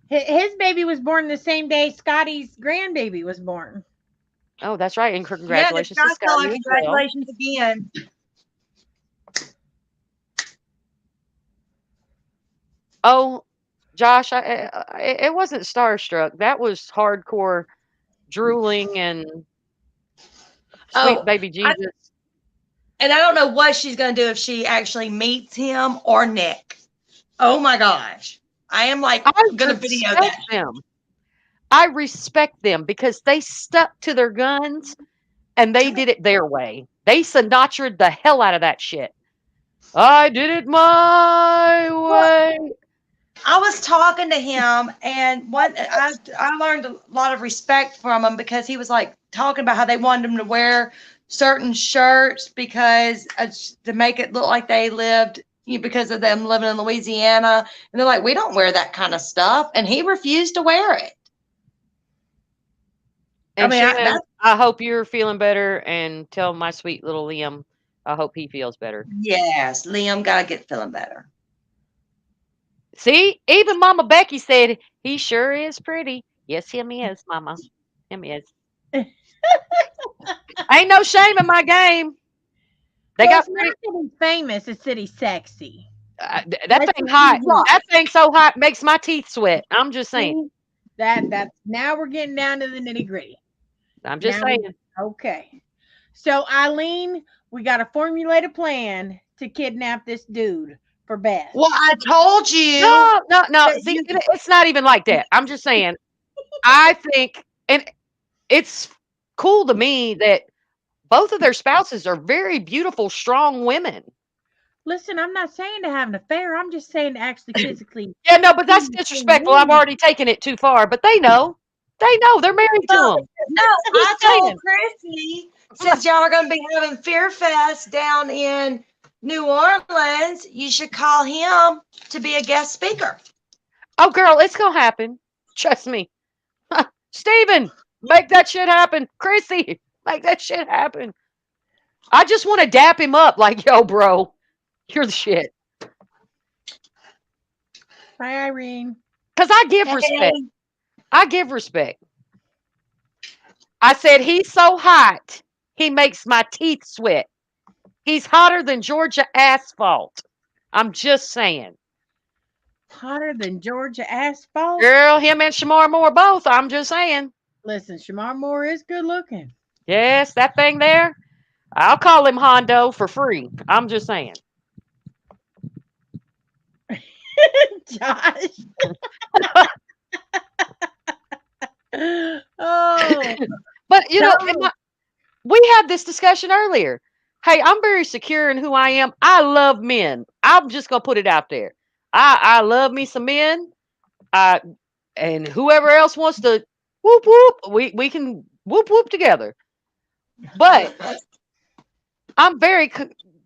His baby was born the same day Scotty's grandbaby was born. Oh, that's right. And Yeah, the congratulations to Sky Fella, Scotty as well. congratulations again. Oh, Josh, it wasn't starstruck. That was hardcore drooling and sweet Oh, baby Jesus. and I don't know what she's going to do if she actually meets him or Nick. Oh my gosh. I am like I going to video respect that. them. I respect them because they stuck to their guns and they did it their way. They Sinatra'd the hell out of that shit. I did it my way. I was talking to him, and I learned a lot of respect from him because he was like talking about how they wanted him to wear certain shirts because to make it look like they lived because of them living in Louisiana, and they're like, we don't wear that kind of stuff, and he refused to wear it. And I mean, Shannon, I hope you're feeling better, and tell my sweet little Liam, I hope he feels better. Yes, Liam gotta get feeling better. See, even Mama Becky said he sure is pretty. Yes, him is, Mama. Him is. Ain't no shame in my game. They Well, got it's pretty. not that he's famous; it's that he's sexy. That Let's thing just hot. be real. That thing so hot makes my teeth sweat. I'm just saying. See? That's now we're getting down to the nitty gritty. I'm just Now, saying. okay. So Eileen, we got to formulate a plan to kidnap this dude for Beth. Well, I told you. No, no, no. that See, you- it's not even like that. I'm just saying. I think, and it's cool to me that both of their spouses are very beautiful, strong women. Listen, I'm not saying to have an affair. I'm just saying to actually physically. Yeah, no, but that's see disrespectful. I've women. already taken it too far. But they know. They know. They're married to Well, him. no, I Just told saying. Chrissy, since y'all are going to be having Fear Fest down in New Orleans, you should call him to be a guest speaker. Oh, girl, it's gonna happen. Trust me. Steven, make that shit happen. Chrissy, make that shit happen. I just want to dap him up like, yo, bro, you're the shit. Hi, Irene. Because I give Hey, respect. I give respect. I said, he's so hot, he makes my teeth sweat. He's hotter than Georgia asphalt. I'm just saying. Hotter than Georgia asphalt. Girl, him and Shamar Moore both. I'm just saying. Listen, Shamar Moore is good looking. Yes, that thing there. I'll call him Hondo for free. I'm just saying. Josh. Oh, But you know, so we had this discussion earlier. Hey, I'm very secure in who I am. I love men. I'm just gonna put it out there. I love me some men. I and whoever else wants to whoop whoop, we can whoop whoop together. But I'm very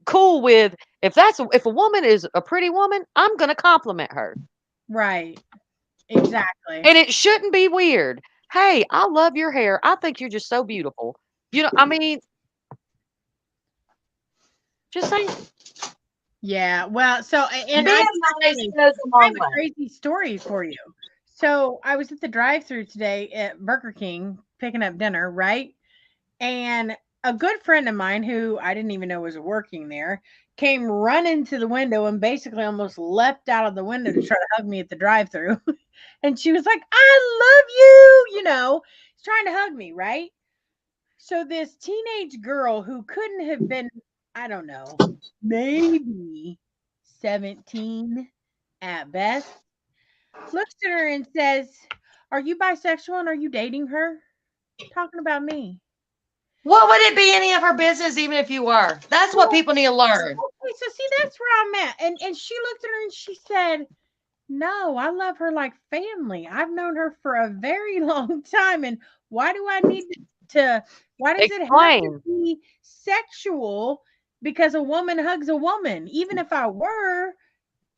cool with if a woman is a pretty woman, I'm gonna compliment her, right, exactly. and it shouldn't be weird. Hey, I love your hair. I think you're just so beautiful. You know, I mean, just saying. Yeah. Well, so and being I nice actually goes a I long have a way. crazy story for you. So I was at the drive-through today at Burger King picking up dinner, right? And a good friend of mine who I didn't even know was working there came running to the window and basically almost leapt out of the window to try to hug me at the drive-through. And she was like, "I love you," she's trying to hug me, right? So this teenage girl who couldn't have been, I don't know, maybe 17 at best, looks at her and says, "Are you bisexual and are you dating her?" Talking about me. What would it be any of her business, even if you were? That's what people need to learn. Okay, so see, that's where I'm at. And she looked at her and she said, "No, I love her like family. I've known her for a very long time. And why do I need to, why does it have to Explain. be sexual because a woman hugs a woman? Even if I were,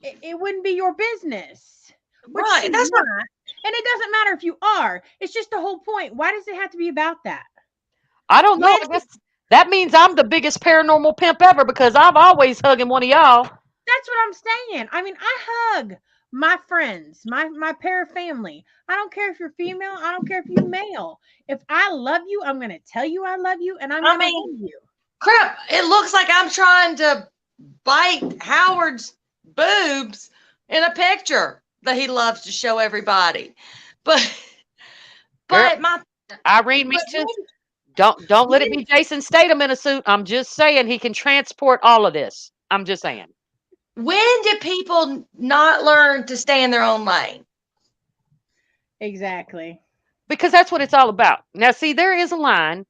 it wouldn't be your business." Which Right. she's That's what not. And it doesn't matter if you are. It's just the whole point. Why does it have to be about that? I don't know. when I guess that means I'm the biggest paranormal pimp ever because I'm always hugging one of y'all. That's what I'm saying. I mean, I hug my friends, my pair family. I don't care if you're female. I don't care if you're male. If I love you, I'm gonna tell you I love you, and I'm I gonna mean, hug you. crap, it looks like I'm trying to bite Howard's boobs in a picture that he loves to show everybody. But Girl, but my Irene, me but too. Don't let it be Jason Statham in a suit. I'm just saying he can transport all of this. I'm just saying. when did people not learn to stay in their own lane? Exactly. Because that's what it's all about. Now, see, there is a line.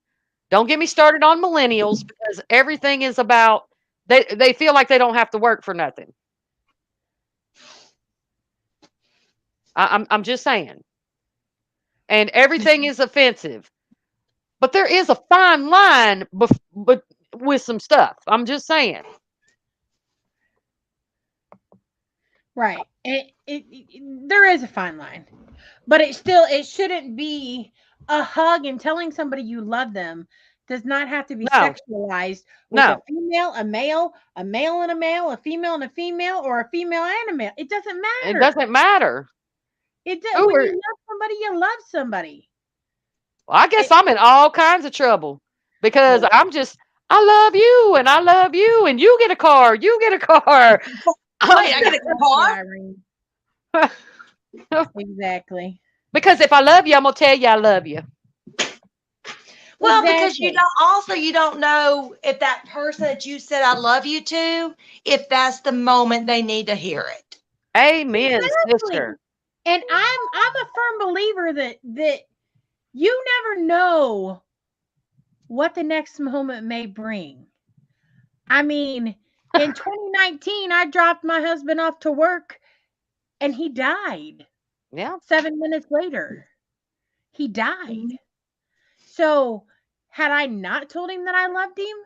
Don't get me started on millennials because everything is about they feel like they don't have to work for nothing. I'm just saying. And everything is offensive. But there is a fine line but with some stuff. I'm just saying. Right. There is a fine line, but it shouldn't be a hug and telling somebody you love them does not have to be No, sexualized with a no, female, a male, a male and a male, a female and a female, or a female and a male. It doesn't it matter. doesn't matter. Who When are, you love somebody, you love somebody. well, I guess It, I'm in all kinds of trouble because well, I'm just, I love you and I love you and you get a car, you get a car. Wait, I get a exactly, car? Irene. Exactly. Because if I love you, I'm going to tell you I love you. Well, because you Exactly. don't know if that person that you said I love you to, if that's the moment they need to hear it. Amen, Exactly. sister. And I'm a firm believer that you never know what the next moment may bring. I mean, in 2019, I dropped my husband off to work and he died. Yeah. 7 minutes later, he died. Mhm. So, had I not told him that I loved him,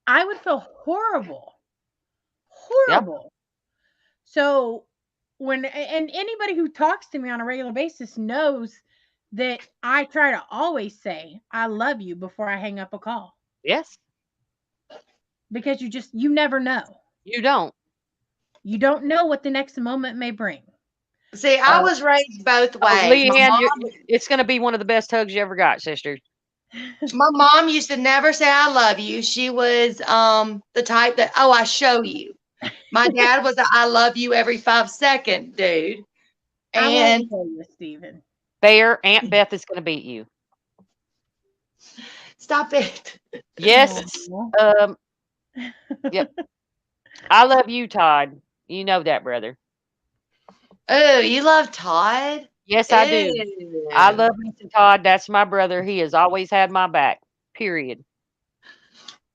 I would feel horrible. Yep. Horrible. So, and anybody who talks to me on a regular basis knows that I try to always say, I love you before I hang up a call Yes. because you never know. You don't. You don't know what the next moment may bring. See, I was raised both Oh, ways. Leanne, it's going to be one of the best hugs you ever got, sister. My mom used to never say I love you. She was the type that, oh, I show you. My dad was a I love you every 5 second dude. I And won't tell you, Stephen. Bear, Aunt Beth is going to beat you. stop it. Yes. Aw. Yep. I love you, Todd. You know that, brother. Oh, you love Todd? Yes, I do. I Ew. love me some Todd. That's my brother. He has always had my back. Period.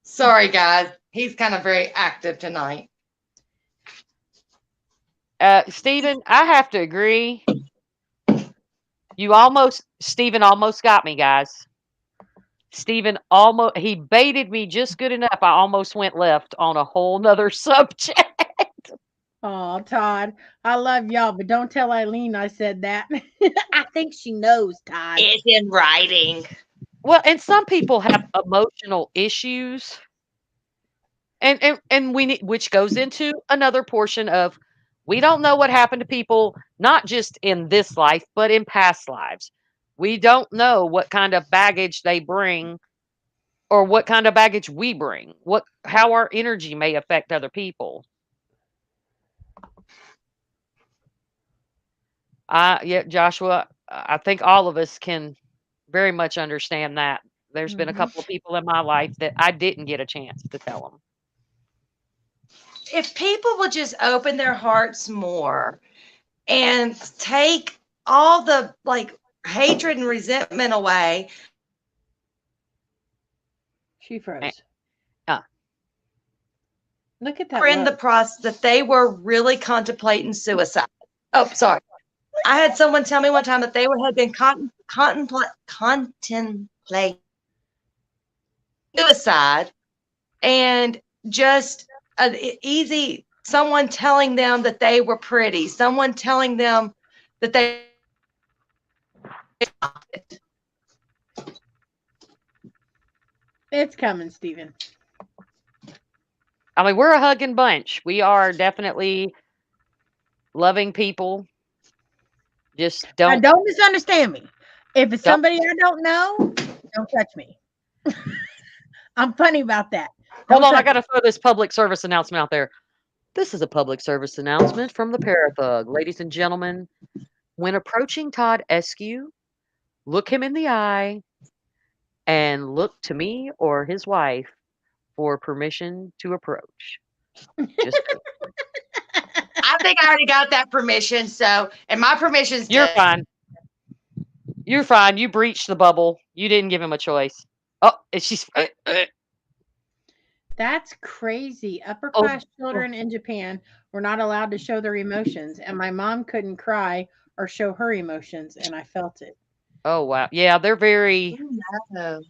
Sorry, guys. He's kind of very active tonight. Stephen, I have to agree. Stephen almost got me, guys. He baited me just good enough. I almost went left on a whole nother subject. Oh, Todd, I love y'all, but don't tell Eileen I said that. I think she knows, Todd. It's in writing. Well, and some people have emotional issues. And we need, which goes into another portion of we don't know what happened to people, not just in this life, but in past lives. We don't know what kind of baggage they bring or what kind of baggage we bring, how our energy may affect other people. Yeah, Joshua, I think all of us can very much understand that. There's been a couple of people in my life that I didn't get a chance to tell them. If people would just open their hearts more and take all the hatred and resentment away. She froze. Uh, Look at that. In the process that they were really contemplating suicide. Oh, sorry. I had someone tell me one time that they had been contemplating suicide, and just an easy someone telling them that they were pretty, someone telling them that they It's coming, Stephen. I mean, we're a hugging bunch. We are definitely loving people. Just Now, don't. don't misunderstand me. If it's Don't- somebody I don't know, don't touch me. I'm funny about that. Hold on, I touch got to throw this public service announcement out there. This is a public service announcement from the Parathug. Ladies and gentlemen, when approaching Todd Eskew, look him in the eye and look to me or his wife for permission to approach. Just I think I already got that permission. So, and my permission's You're good. fine. You're fine. You breached the bubble. You didn't give him a choice. Oh, and she's. That's crazy. Upper class children in Japan were not allowed to show their emotions, and my mom couldn't cry or show her emotions, and I felt it. Oh wow. Yeah, they're very. No.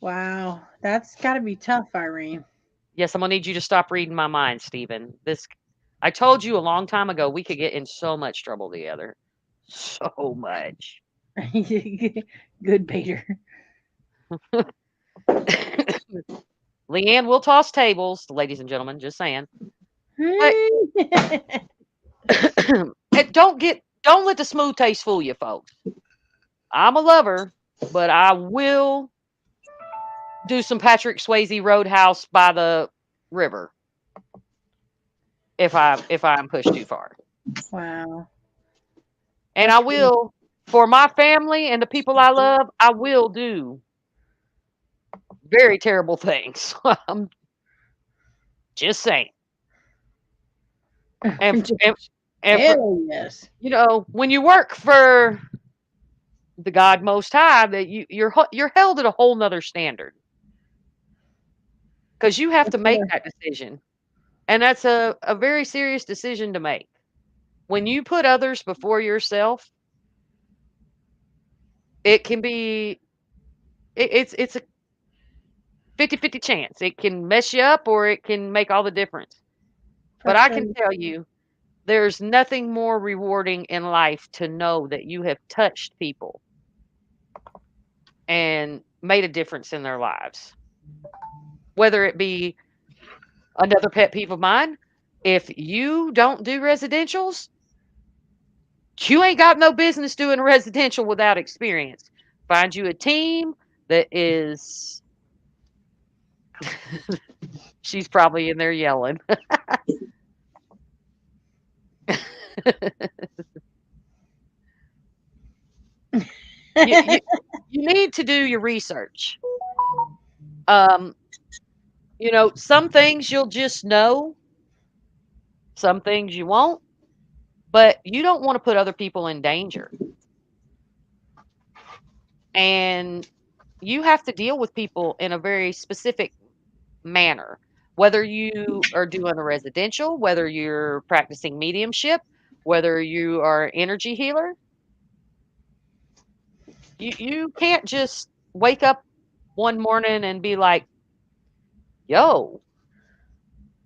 Wow, that's got to be tough, Irene. Yes, I'm gonna need you to stop reading my mind, Stephen. I told you a long time ago we could get in so much trouble together. So much. Good baiter. Leanne will toss tables, ladies and gentlemen, just saying. But and don't let the smooth taste fool you, folks. I'm a lover, but I will do some Patrick Swayze Roadhouse by the river if I'm pushed too far. Wow. And I will, for my family and the people I love, I will do very terrible things. I'm just saying. And, and, and for, Hell yes. you know, when you work for the God Most High, that you're held at a whole nother standard because you have to make that decision, and that's a very serious decision to make. When you put others before yourself, it can be it's a 50-50 chance. It can mess you up or it can make all the difference. For But I sure. can tell you, there's nothing more rewarding in life to know that you have touched people and made a difference in their lives. Whether it be another pet peeve of mine, if you don't do residentials, you ain't got no business doing residential without experience. Find you a team that is. She's probably in there yelling. you, you need to do your research. Um, some things you'll just know, some things you won't, but you don't want to put other people in danger. And you have to deal with people in a very specific manner. Whether you are doing a residential, whether you're practicing mediumship, whether you are an energy healer, you can't just wake up one morning and be like, yo,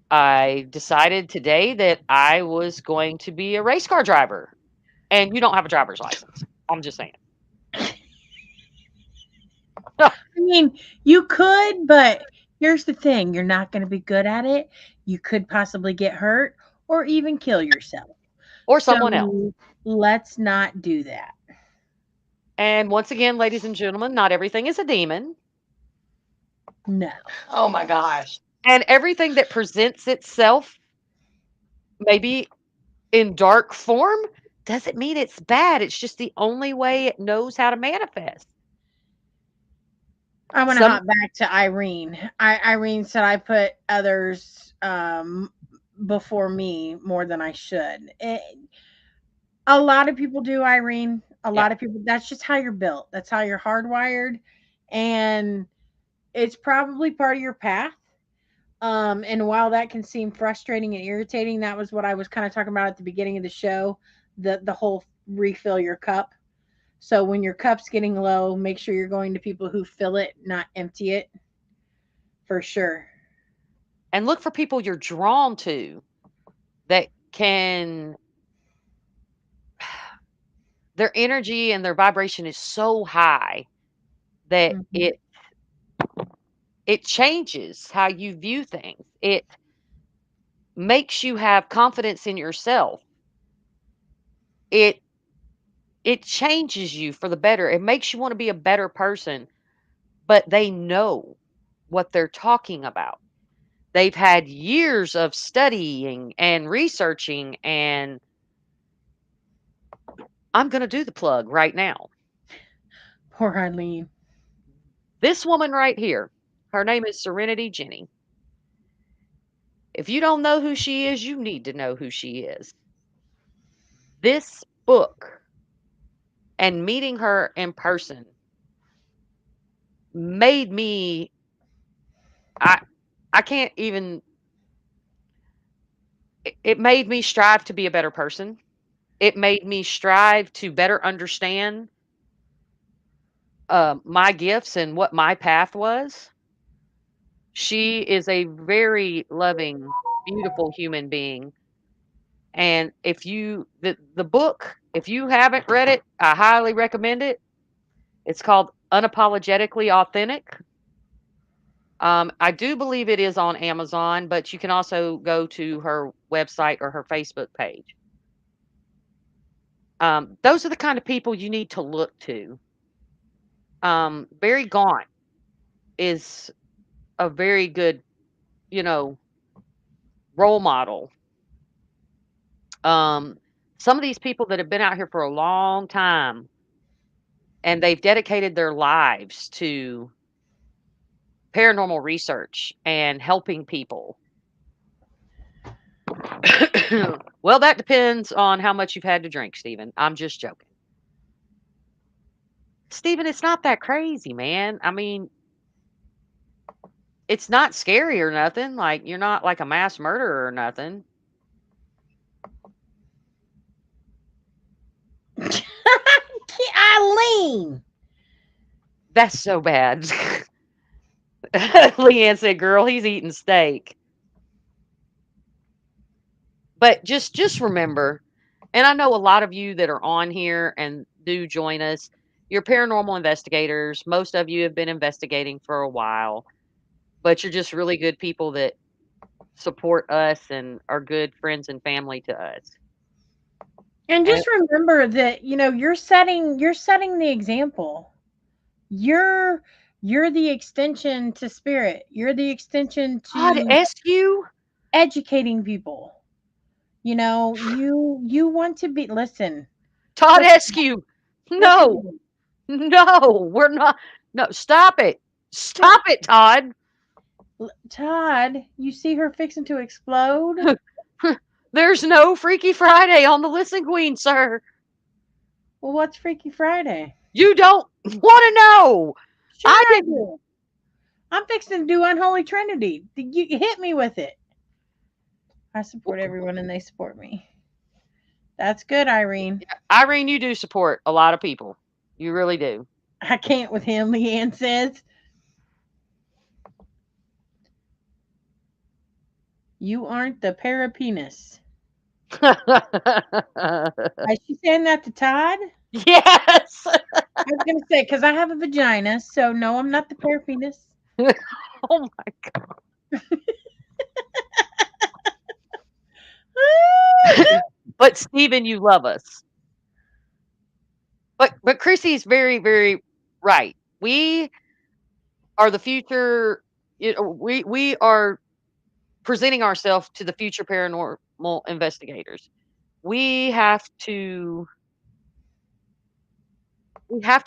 I decided today that I was going to be a race car driver, and you don't have a driver's license. I'm just saying. I mean, you could, but here's the thing, you're not going to be good at it. You could possibly get hurt or even kill yourself. Or someone else. So let's not do that. And once again, ladies and gentlemen, not everything is a demon. No. Oh my gosh. And everything that presents itself, maybe in dark form, doesn't mean it's bad. It's just the only way it knows how to manifest. I want to hop back to Irene. Irene said I put others before me more than I should. A lot of people do, Irene. A lot of people, that's just how you're built. That's how you're hardwired. And it's probably part of your path. And while that can seem frustrating and irritating, that was what I was kind of talking about at the beginning of the show, the whole refill your cup. So when your cup's getting low, make sure you're going to people who fill it, not empty it. For sure. And look for people you're drawn to that can, their energy and their vibration is so high that it changes how you view things. It makes you have confidence in yourself. It changes you for the better. It makes you want to be a better person, but they know what they're talking about. They've had years of studying and researching, and I'm going to do the plug right now. Poor Eileen. This woman right here, her name is Serenity Jenny. If you don't know who she is, you need to know who she is. This book and meeting her in person made me, I can't even, it made me strive to be a better person. It made me strive to better understand my gifts and what my path was. She is a very loving, beautiful human being. And if you, the book, if you haven't read it, I highly recommend it. It's called Unapologetically Authentic. I do believe it is on Amazon, but you can also go to her website or her Facebook page. Those are the kind of people you need to look to. Barry Gaunt is a very good, you know, role model. Some of these people that have been out here for a long time and they've dedicated their lives to paranormal research and helping people. Well, that depends on how much you've had to drink, Stephen. I'm just joking. Stephen, it's not that crazy, man. I mean, it's not scary or nothing. Like, you're not like a mass murderer or nothing. Eileen. That's so bad. Leanne said, girl, he's eating steak. But just remember, and I know a lot of you that are on here and do join us, you're paranormal investigators. Most of you have been investigating for a while, but you're just really good people that support us and are good friends and family to us. And just remember that, you know, you're setting the example. You're the extension to spirit. You're the extension God, to SU? educating people. You know, you want to be listen. Todd Listen, Eskew. No, no, we're not. No, stop it. Stop it, Todd. Todd, you see her fixing to explode? There's no Freaky Friday on the Listen Queen, sir. Well, what's Freaky Friday? You don't want to know. Sure I I didn't. do. I'm fixing to do Unholy Trinity. You hit me with it. I support everyone and they support me. That's good, Irene. Irene, you do support a lot of people. You really do. I can't with him, Leanne says. You aren't the parapenis. Is she saying that to Todd? Yes. I was going to say, because I have a vagina, so no, I'm not the parapenis. Oh my God. But Stephen, you love us. But Chrissy's very, very right. We are the future. You know, we are presenting ourselves to the future paranormal investigators. We have to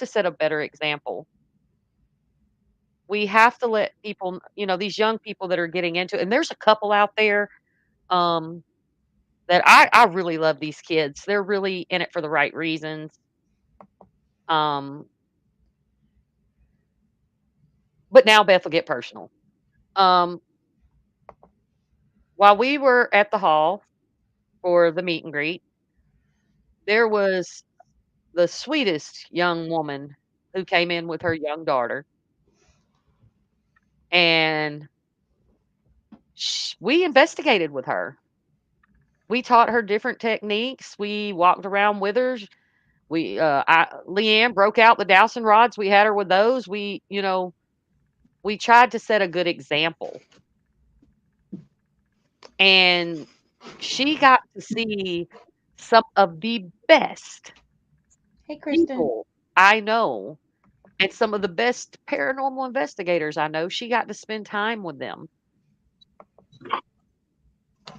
set a better example. We have to let people, you know, these young people that are getting into it, and there's a couple out there that I really love these kids. They're really in it for the right reasons. But now Beth will get personal. While we were at the hall for the meet and greet, there was the sweetest young woman who came in with her young daughter. And we investigated with her. We taught her different techniques. We walked around with her. Leanne broke out the dowsing rods. We had her with those. We tried to set a good example. And she got to see some of the best people I know and some of the best paranormal investigators I know. She got to spend time with them.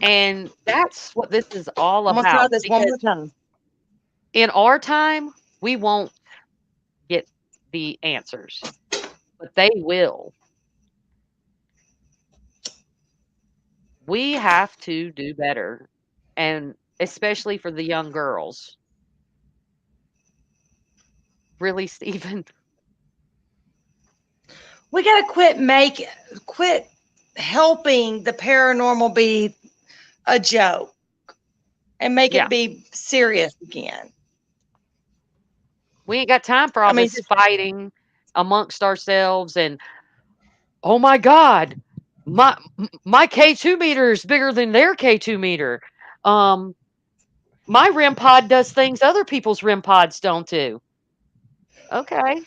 And that's what this is all I'm gonna about. try this one more time. In our time, we won't get the answers, but they will. We have to do better, and especially for the young girls. Really, Stephen? We got to quit helping the paranormal be a joke and make Yeah. it be serious again. We ain't got time for all I mean, this fighting amongst ourselves and, oh my God, my K2 meter is bigger than their K2 meter. My REM pod does things other people's REM pods don't do. Okay.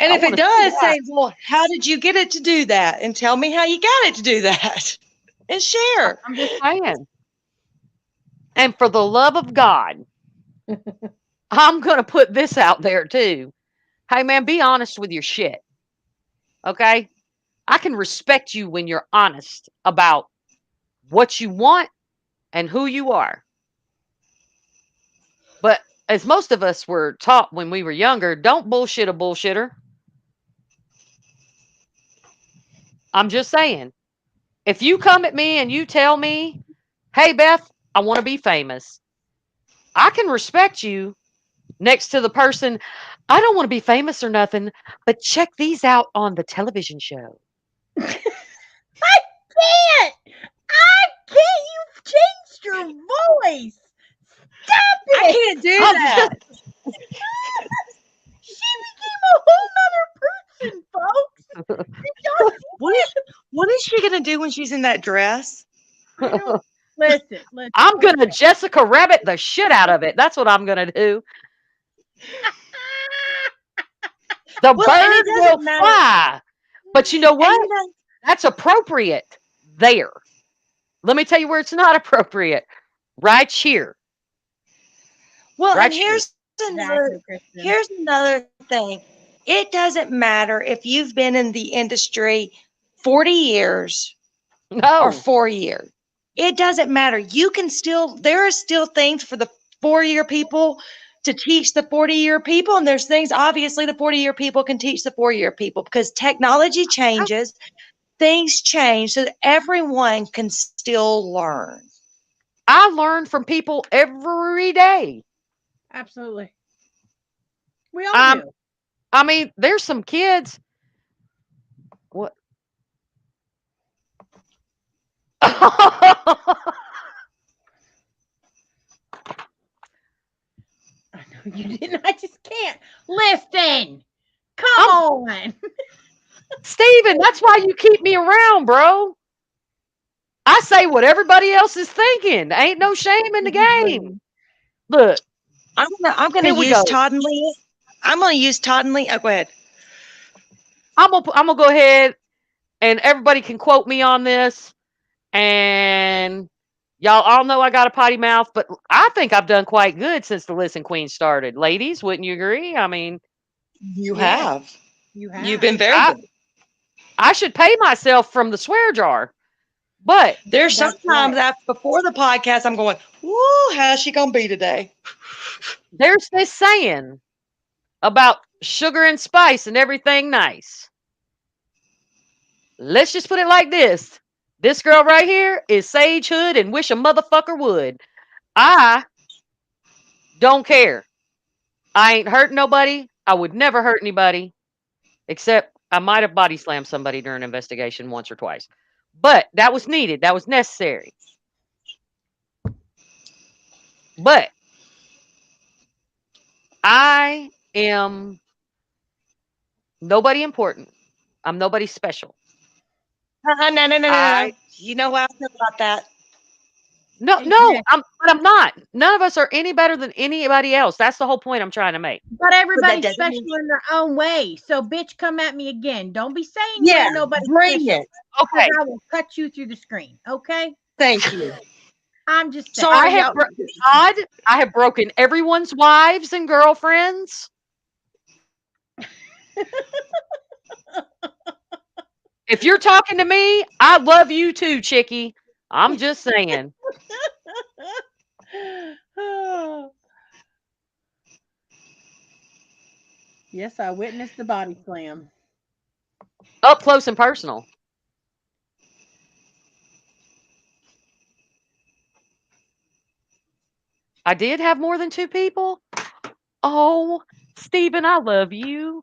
And I if it wanna see does, that. say, well, how did you get it to do that? And tell me how you got it to do that. And share. I'm just saying. And for the love of God, I'm going to put this out there too. Hey, man, be honest with your shit. Okay? I can respect you when you're honest about what you want and who you are. But as most of us were taught when we were younger, don't bullshit a bullshitter. I'm just saying. If you come at me and you tell me, hey, Beth, I want to be famous, I can respect you next to the person, I don't want to be famous or nothing, but check these out on the television show. I can't. I can't. You've changed your voice. Stop it. I can't do I'm that. She became a whole nother person, folks. Did y'all What is she going to do when she's in that dress? I don't listen. I'm going to Jessica Rabbit the shit out of it. That's what I'm going to do. The Well, and it bird will doesn't matter. fly. But you know And what? you know, That's appropriate there. Let me tell you where it's not appropriate. Right here. well, Right and here's another, Exactly, Kristen. here's another thing. It doesn't matter if you've been in the industry 40 years or No. 4 years. It doesn't matter. You can still, there are still things for the 4-year people to teach the 40-year people. And there's things, obviously, the 40-year people can teach the 4-year people because technology changes, things change, so that everyone can still learn. I learn from people every day. Absolutely. We all do. I mean, there's some kids. What? I know you didn't. I just can't. Listen. Come on. Steven, that's why you keep me around, bro. I say what everybody else is thinking. Ain't no shame in the game. Look, I'm gonna here we use go. Todd and Lee. I'm gonna use Todd and Lee. Oh, go ahead. I'm gonna go ahead and everybody can quote me on this. And y'all all know I got a potty mouth, but I think I've done quite good since the Listen Queen started. Ladies, wouldn't you agree? I mean, You Yeah. have. You have. You've been very I, good. I should pay myself from the swear jar. But There's That's sometimes right. before the podcast, I'm going, "Woo, how's she gonna be today?" there's this saying about sugar and spice and everything nice. Let's just put it like this. This girl right here is Sage Hood and wish a motherfucker would. I don't care. I ain't hurt nobody. I would never hurt anybody, except I might have body slammed somebody during an investigation once or twice. But that was needed. That was necessary. But I am nobody important. I'm nobody special. No. I You know how I feel about that. no, Exactly. but I'm not. None of us are any better than anybody else. That's the whole point I'm trying to make. But everybody's doesn't special mean- in their own way. So, bitch, come at me again. Don't be saying Yeah, nobody's bring special. it. Okay. I will cut you through the screen. Okay? Thank you. I'm just saying. Sorry, I have Todd, I have broken everyone's wives and girlfriends. If you're talking to me, I love you too, chickie. I'm just saying. Yes, I witnessed the body slam. Up close and personal. I did have more than 2 people. Oh, Stephen, I love you.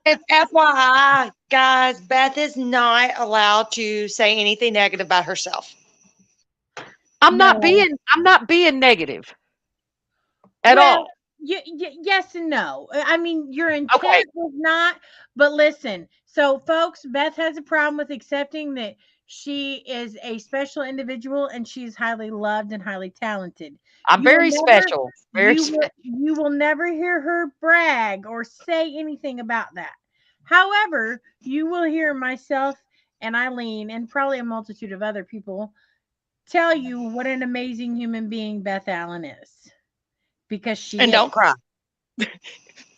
It's FYI, guys, Beth is not allowed to say anything negative about herself. I'm not No. being negative at Well, all. Yes and no. I mean, your Okay. intent was not, but listen. So, folks, Beth has a problem with accepting that she is a special individual and she's highly loved and highly talented. I'm You will very never, special. Very special. you will never hear her brag or say anything about that. However, you will hear myself and Eileen and probably a multitude of other people tell you what an amazing human being Beth Allen is because And she don't is. cry.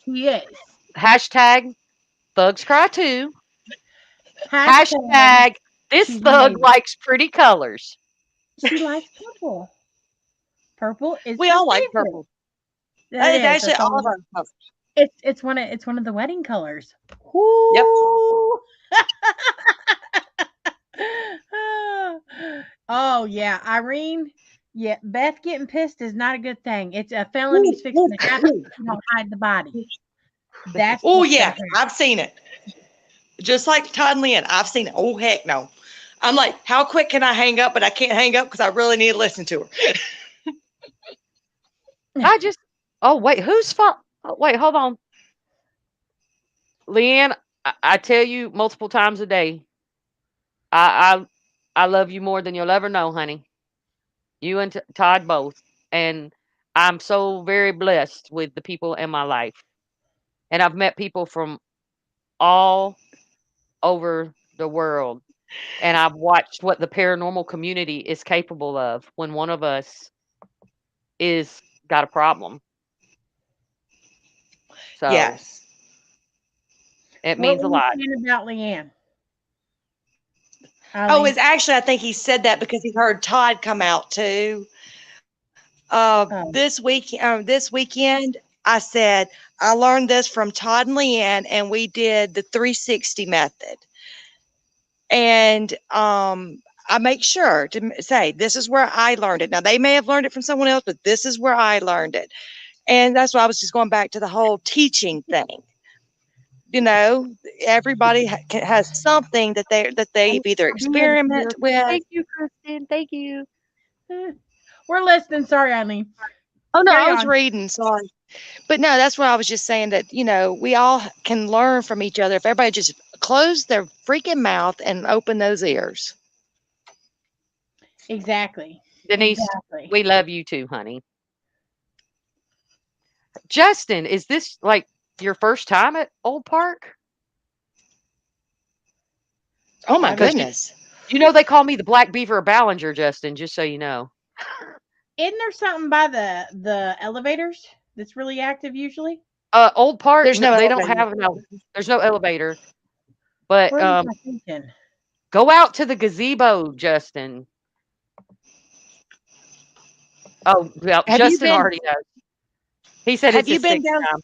She is. Hashtag thugs cry too. Hashtag Hashtag this she's thug amazing. likes pretty colors. She likes purple. Purple is We her all like favorite. purple. That It's is. actually That's all all. of our colors. It's one of the wedding colors. Yep. Whoo! Oh yeah, Irene. Yeah, Beth getting pissed is not a good thing. It's a felony's fixing to happen if you don't hide the body. That's Oh what's gonna yeah, happen. I've seen it. Just like Todd and Lynn, I've seen it. Oh heck no. I'm like, how quick can I hang up? But I can't hang up because I really need to listen to her. I just. Oh wait, whose fault? Oh, wait, hold on, Leanne. I tell you multiple times a day. I I love you more than you'll ever know, honey. You and Todd both, and I'm so very blessed with the people in my life. And I've met people from all over the world, and I've watched what the paranormal community is capable of when one of us is got a problem. So Yes. it What means were a you lot. saying about Leanne? Oh, Eileen. it's actually, I think he said that because he heard Todd come out too. Oh, This weekend, I said I learned this from Todd and Leanne, and we did the 360 method. And I make sure to say this is where I learned it. Now they may have learned it from someone else, but this is where I learned it. And that's why I was just going back to the whole teaching thing. You know, everybody has something that they've either Being here. experiment with. Thank you, Kristen. Thank you. we're listening. Sorry, Eileen. Oh no, I Carry was on. reading. Sorry. But no, that's what I was just saying that, we all can learn from each other if everybody just close their freaking mouth and open those ears. Exactly. Denise, Exactly. we love you too, honey. Justin, is this like your first time at Old Park? Oh my Because goodness. you know they call me the Black Beaver of Ballinger, Justin, just so you know. Isn't there something by the elevators that's really active usually? Old Park, There's no they don't elevator. have there's no elevator, but Where was I thinking? go out to the gazebo, Justin. Oh, well, Have you Justin been already knows. He said have it's you his been sixth down time.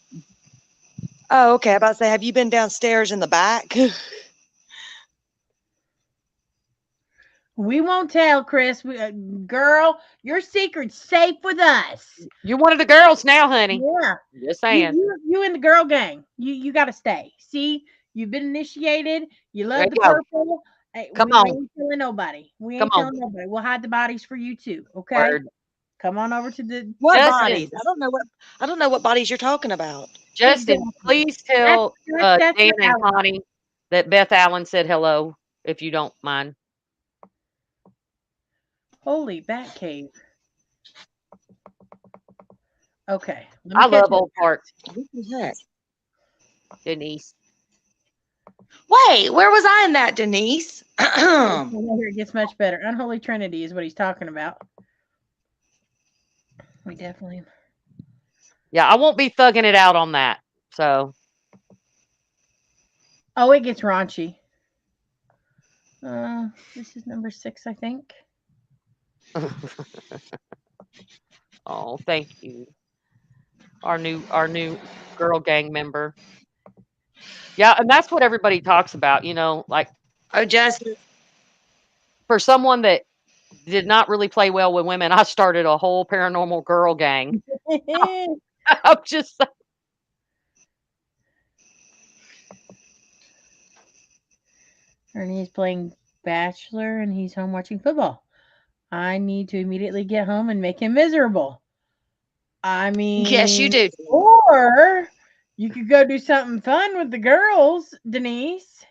Oh, okay. I'm about to say, have you been downstairs in the back? We won't tell, Chris. Girl, your secret's safe with us. You're one of the girls now, honey. Yeah. Just saying. You in the girl gang. You got to stay. See, you've been initiated. You There love the you go. purple. Hey, Come we on. ain't killing nobody. We Come ain't on. killing nobody. We'll hide the bodies for you too. Okay. Word. Come on over to the. What Justin, bodies? I don't know what bodies you're talking about. Justin, Exactly. please That's tell that's Dan your and alibi. Connie that Beth Allen said hello, if you don't mind. Holy bat cave. Okay. Let me I catch love up. Old Park, What the heck? Denise. Wait, where was I in that, Denise? Here it gets much better. Unholy Trinity is what he's talking about. We definitely. Yeah, I won't be thugging it out on that. So Oh, it gets raunchy. This is number 6, I think. oh, thank you. Our new girl gang member. Yeah, and that's what everybody talks about, like Oh, Justin. for someone that did not really play well with women, I started a whole paranormal girl gang. I'm just Ernie's playing Bachelor and he's home watching football. I need to immediately get home and make him miserable. I Yes, you mean, do. or you could go do something fun with the girls, Denise.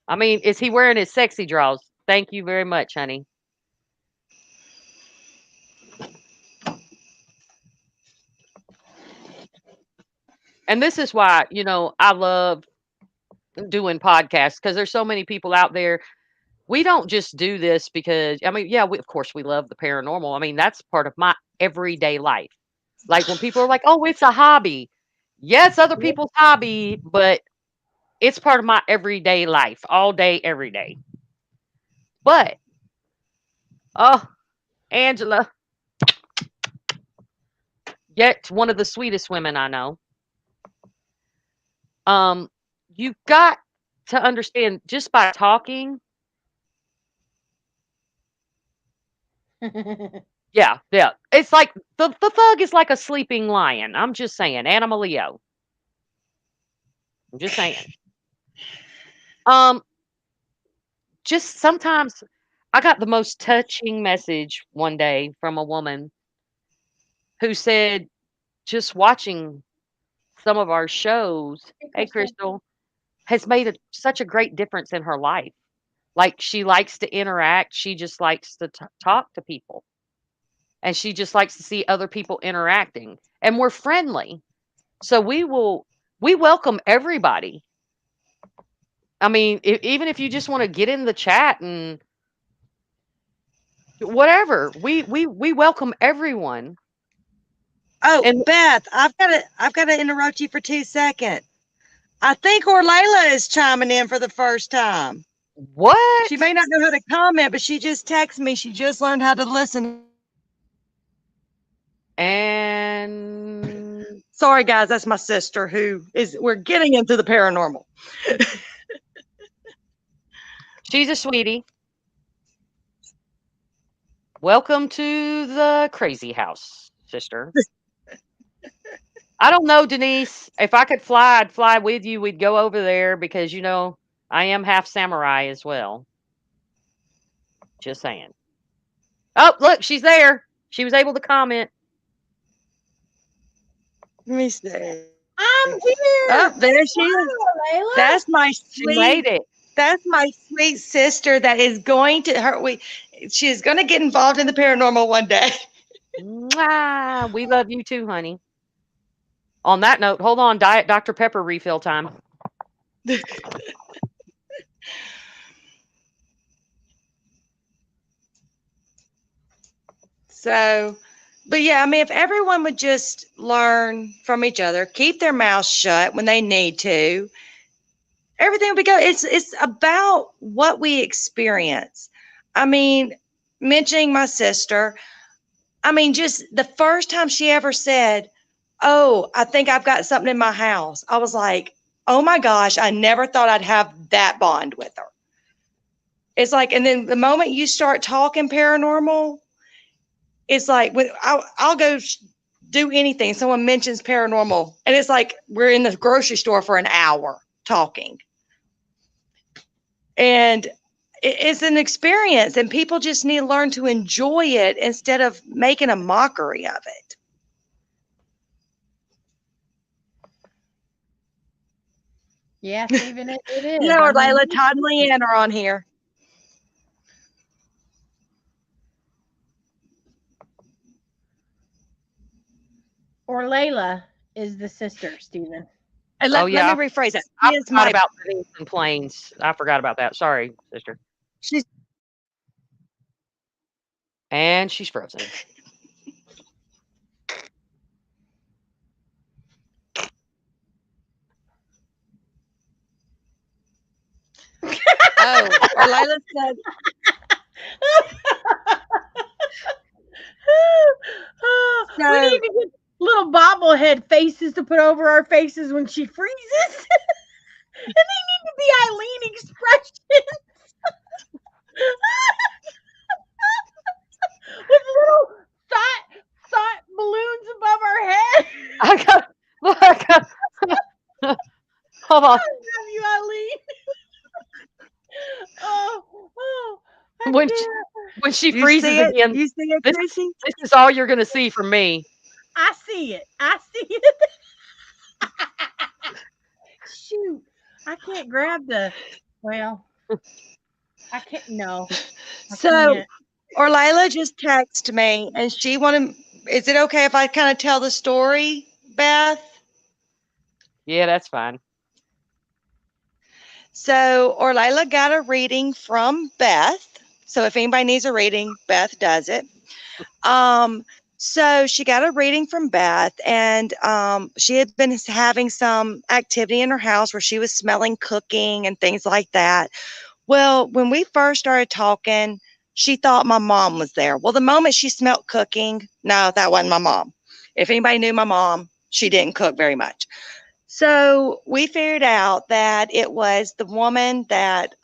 I mean, is he wearing his sexy draws? Thank you very much, honey. And this is why, I love doing podcasts because there's so many people out there. We don't just do this because, I mean, yeah, of course we love the paranormal. I mean, that's part of my everyday life. Like when people are like, oh, it's a hobby. Yeah, it's other people's hobby, but it's part of my everyday life, all day, every day. But, oh, Angela, yet one of the sweetest women I know. Um, you got to understand just by talking. Yeah, yeah. It's like the thug is like a sleeping lion. I'm just saying, Anna Leo. I'm just saying. Um, just sometimes I got the most touching message one day from a woman who said, just watching some of our shows, hey Crystal, has made such a great difference in her life. Like she likes to interact, she just likes to talk to people, and she just likes to see other people interacting, and we're friendly. So we welcome everybody. I mean, even if you just want to get in the chat and whatever, we welcome everyone. Oh, And Beth, I've got to interrupt you for 2 seconds. I think Orlayla is chiming in for the first time. what? She may not know how to comment, but she just texted me. She just learned how to listen. And Sorry, guys, that's my sister we're getting into the paranormal. she's a sweetie. Welcome to the crazy house, sister. I don't know, Denise. If I could fly, I'd fly with you. We'd go over there because I am half samurai as well. Just saying. Oh, look, she's there. She was able to comment. Let me see. I'm here. Oh, there she is. Layla. That's my She made sweet. it. That's my sweet sister that is going to she's going to get involved in the paranormal one day. Mwah. We love you too, honey. On that note, hold on. Diet Dr. Pepper refill time. So, but yeah, I mean, if everyone would just learn from each other, keep their mouths shut when they need to, everything would be good. It's about what we experience. I mean, mentioning my sister, I mean, just the first time she ever said, "Oh, I think I've got something in my house," I was like, "Oh my gosh, I never thought I'd have that bond with her." It's like, and then the moment you start talking paranormal, it's like I'll go do anything. Someone mentions paranormal, and it's like we're in the grocery store for an hour talking. And it's an experience, and people just need to learn to enjoy it instead of making a mockery of it. Yeah, Stephen, it is. You know, Layla, Todd and Leanne are on here. Or Layla is the sister, Stephen. And Oh, let yeah. me rephrase that. I forgot about Denise and Plains. I forgot about that. Sorry, sister. She's And she's frozen. oh, Layla said. We need to get little bobblehead faces to put over our faces when she freezes. And they need to be Eileen expressions. With little thought balloons above our head. Hold on. I love you, Eileen. When she freezes again, You see it, Chrissy? this is all you're going to see from me. I see see it. I see it. Shoot. I can't grab the, well, I can't, no, I So can't. Orlila just texted me and she wanted, is it okay if I kind of tell the story, Beth? Yeah, that's fine. So Orlila got a reading from Beth. So if anybody needs a reading, Beth does it. Um, so she got a reading from Beth, and she had been having some activity in her house where she was smelling cooking and things like that. Well, when we first started talking, she thought my mom was there. Well, the moment she smelled cooking, no, that wasn't my mom. If anybody knew my mom, she didn't cook very much. So we figured out that it was the woman that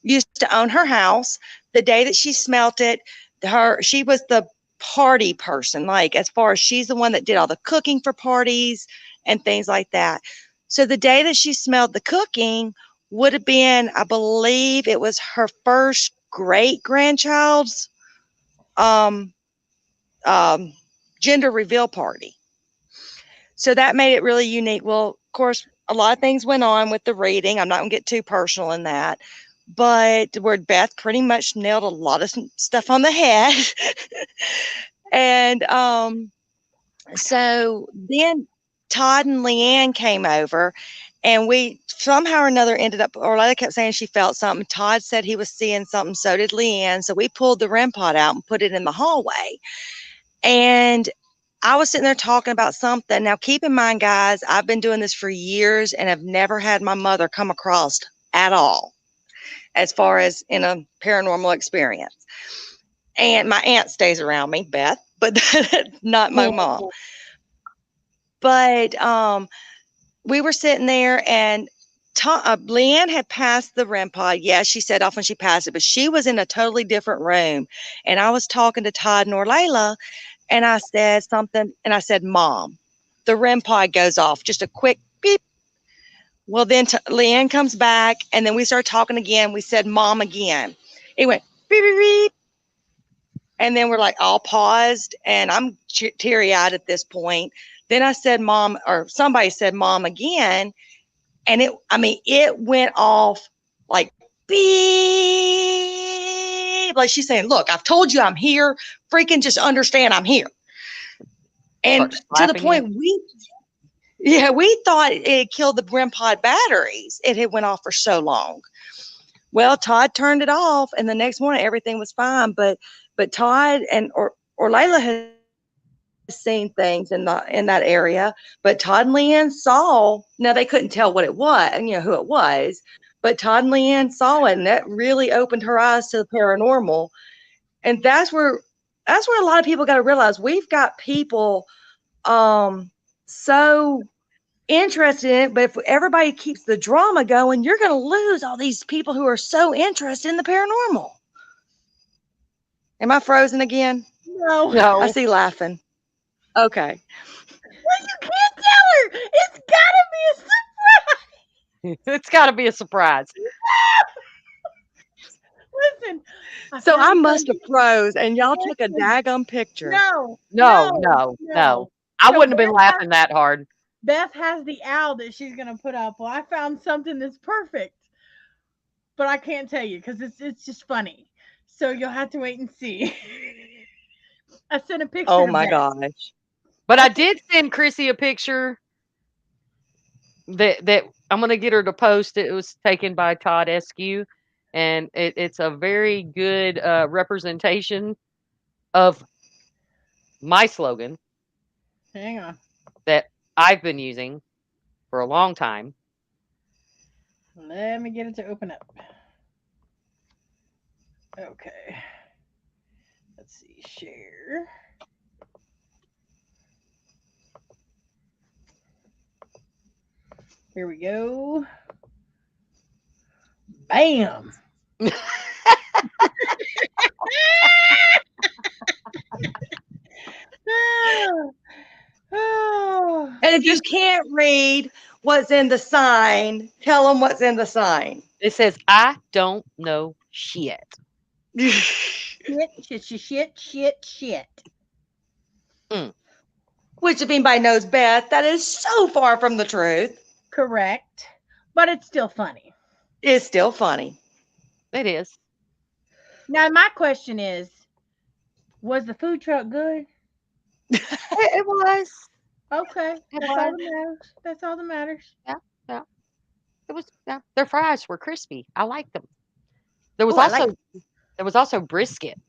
used to own her house. The day that she smelt it, she was the party person. Like, as far as, she's the one that did all the cooking for parties and things like that. So the day that she smelled the cooking would have been, I believe it was her first great grandchild's um, um, gender reveal party. So that made it really unique. Well, of course, a lot of things went on with the reading. I'm not going to get too personal in that, but where Beth pretty much nailed a lot of stuff on the head. And so then Todd and Leanne came over, and we somehow or another ended up, Orlando kept saying she felt something. Todd said he was seeing something. So did Leanne. So we pulled the REM pod out and put it in the hallway. And I was sitting there talking about something. Now, keep in mind, guys, I've been doing this for years and have never had my mother come across at all, as far as in a paranormal experience. And my aunt stays around me, Beth, but not my mom. But we were sitting there, and Leanne had passed the REM pod. Yeah, she said off when she passed it, but she was in a totally different room. And I was talking to Todd and Orlayla, and I said something, and I said, Mom. The REM pod goes off, just a quick beep. Well, then Leanne comes back, and then we start talking again. We said, Mom, again. It went beep, beep, beep. And then we're like all paused, and I'm teary-eyed at this point. Then I said, Mom, or somebody said, Mom, again. And it went off like beep. Like she's saying, look, I've told you I'm here. Freaking just understand I'm here. And to the point we thought it thought the REM pod batteries. It had went off for so long. Well, Todd turned it off, and the next morning everything was fine. But Todd and Orlayla has seen things in that area. But Todd and Leanne saw. Now they couldn't tell what it was, and who it was. But Todd and Leanne saw it, and that really opened her eyes to the paranormal. And that's where a lot of people got to realize we've got people so interested in it, but if everybody keeps the drama going, you're going to lose all these people who are so interested in the paranormal. Am I frozen again? No. I see laughing. Okay. Well, you can't tell her. It's gotta be a surprise. It's got to be a surprise. Listen. So I must have froze, and y'all took a daggum picture. No. I wouldn't have been laughing that hard. Beth has the owl that she's gonna put up. Well, I found something that's perfect, but I can't tell you because it's just funny. So you'll have to wait and see. I sent a picture. Oh my gosh! But I did send Chrissy a picture that I'm gonna get her to post. It was taken by Todd Eskew, and it's a very good representation of my slogan. Hang on. That I've been using for a long time. Let me get it to open up. Okay. Let's see. Share. Here we go. Bam. And if you can't read what's in the sign, tell them what's in the sign. It says, I don't know shit. Shit. Mm. Which, if anybody knows Beth, that is so far from the truth. Correct. But it's still funny. It's still funny. It is. Now, my question is, was the food truck good? It was. Okay. It That's all was. that matters. That's all that matters. Yeah. Yeah. It was. Yeah. Their fries were crispy. I liked them. There was Oh, I like. also brisket.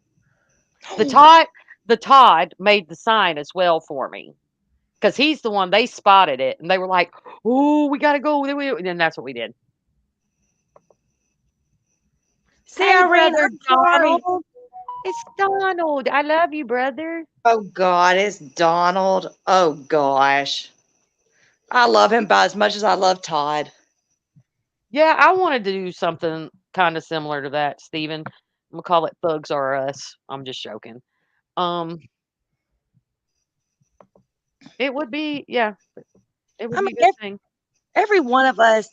The Todd the Todd made the sign as well for me because he's the one they spotted it and they were like, "Oh, we gotta go." And that's what we did. See, Hey, Irene, brother I'm sorry. Donald. It's Donald. I love you, brother. Oh God, it's Donald. Oh gosh, I love him about as much as I love Todd. Yeah, I wanted to do something kind of similar to that, Steven. I'm gonna call it Thugs R Us. I'm just joking. Um, it would be, yeah, it would I be mean, a good thing. every one of us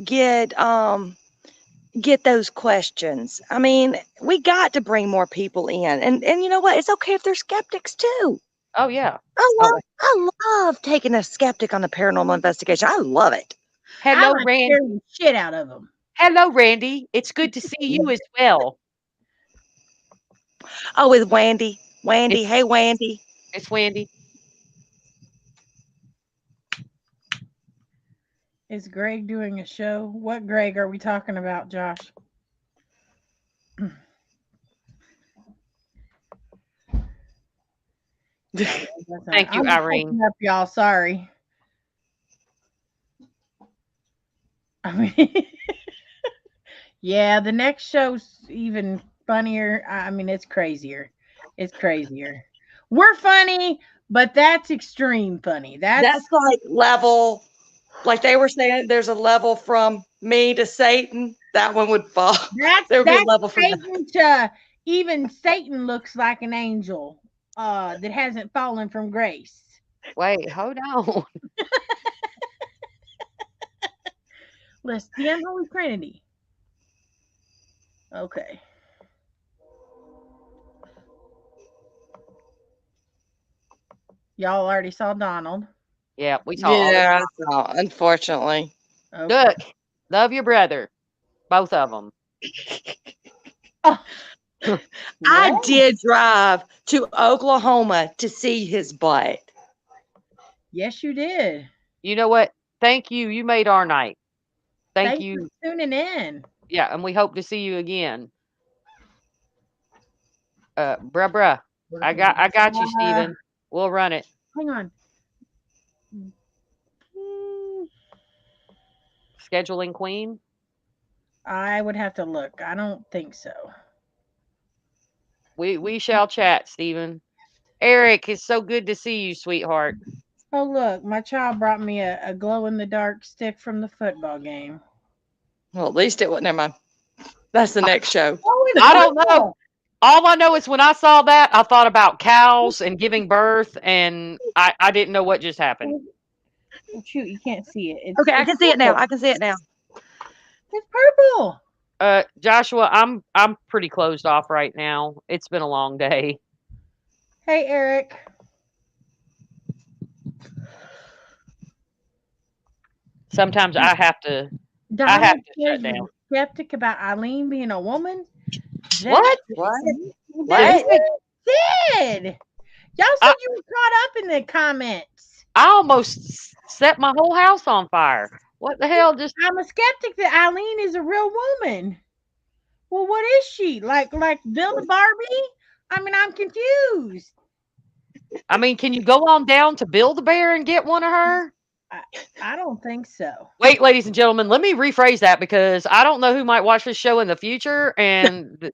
get get those questions. I mean, we got to bring more people in, and you know what? It's okay if they're skeptics too. Oh yeah. I Oh, love I love taking a skeptic on a paranormal investigation. I love it. I hello, like Rand. scaring the shit out of them. Hello, Randy. It's good to see you as well. Oh, with Wandy. Wandy. It's Hey, Wandy. it's Wendy. Is Greg doing a show? What Greg are we talking about, Josh? Thank you, I'm Irene. fucking up, y'all. Sorry. I mean, yeah, the next show's even funnier. I mean, it's crazier. It's crazier. We're funny, but that's extreme funny. That's like level, like they were saying, there's a level from me to Satan. That one would fall. There would be a that's level from that. Satan to even Satan looks like an angel that hasn't fallen from grace. Wait, hold on. Let's the unholy trinity. Okay. Y'all already saw Donald. Yeah, we saw all of Yeah, so, unfortunately. Okay. Look, love your brother. Both of them. Oh, I what? did drive to Oklahoma to see his butt. Yes, you did. You know what? Thank you. You made our night. Thank Thanks you. for tuning in. Yeah, and we hope to see you again. Bruh. I got you, Uh, Steven. We'll run it. hang on. Hmm, Scheduling queen. I would have to look. I don't think so. We shall chat, Steven. Eric, it's so good to see you, sweetheart. Oh, look, my child brought me a glow in the dark stick from the football game. Well, at least it wasn't. Never mind. That's the next show. Oh, it's I don't know. purple. All I know is when I saw that, I thought about cows and giving birth, and I didn't know what just happened. Oh, shoot, you can't see it. Okay, I It's can see it now. purple. I can see it now. It's purple. Joshua, I'm pretty closed off right now. It's been a long day. Hey, Eric. Sometimes I have to Donald shut says down. you're skeptic about Eileen being a woman. What? What? That's What? what you said. Y'all said I- you were caught up in the comments. I almost set my whole house on fire. What the hell? Just I'm a skeptic that Eileen is a real woman. Well, what is she? Like Bill the Barbie? I mean, I'm confused. I mean, can you go on down to Build a Bear and get one of her? I don't think so. Wait, ladies and gentlemen, let me rephrase that because I don't know who might watch this show in the future, and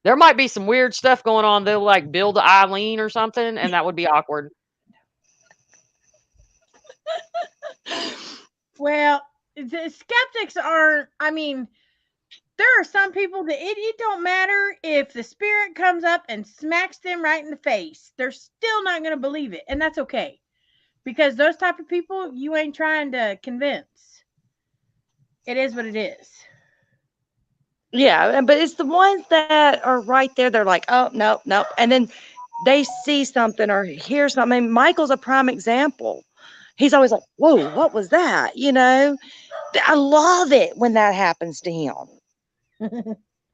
there might be some weird stuff going on. They'll like build Eileen or something, and that would be awkward. Well, the skeptics aren't. I mean, there are some people that it don't matter if the spirit comes up and smacks them right in the face. They're still not going to believe it, and that's okay. Because those type of people, you ain't trying to convince. It is what it is. Yeah, but it's the ones that are right there. They're like, oh, nope, nope. And then they see something or hear something. I mean, Michael's a prime example. He's always like, whoa, what was that? You know, I love it when that happens to him.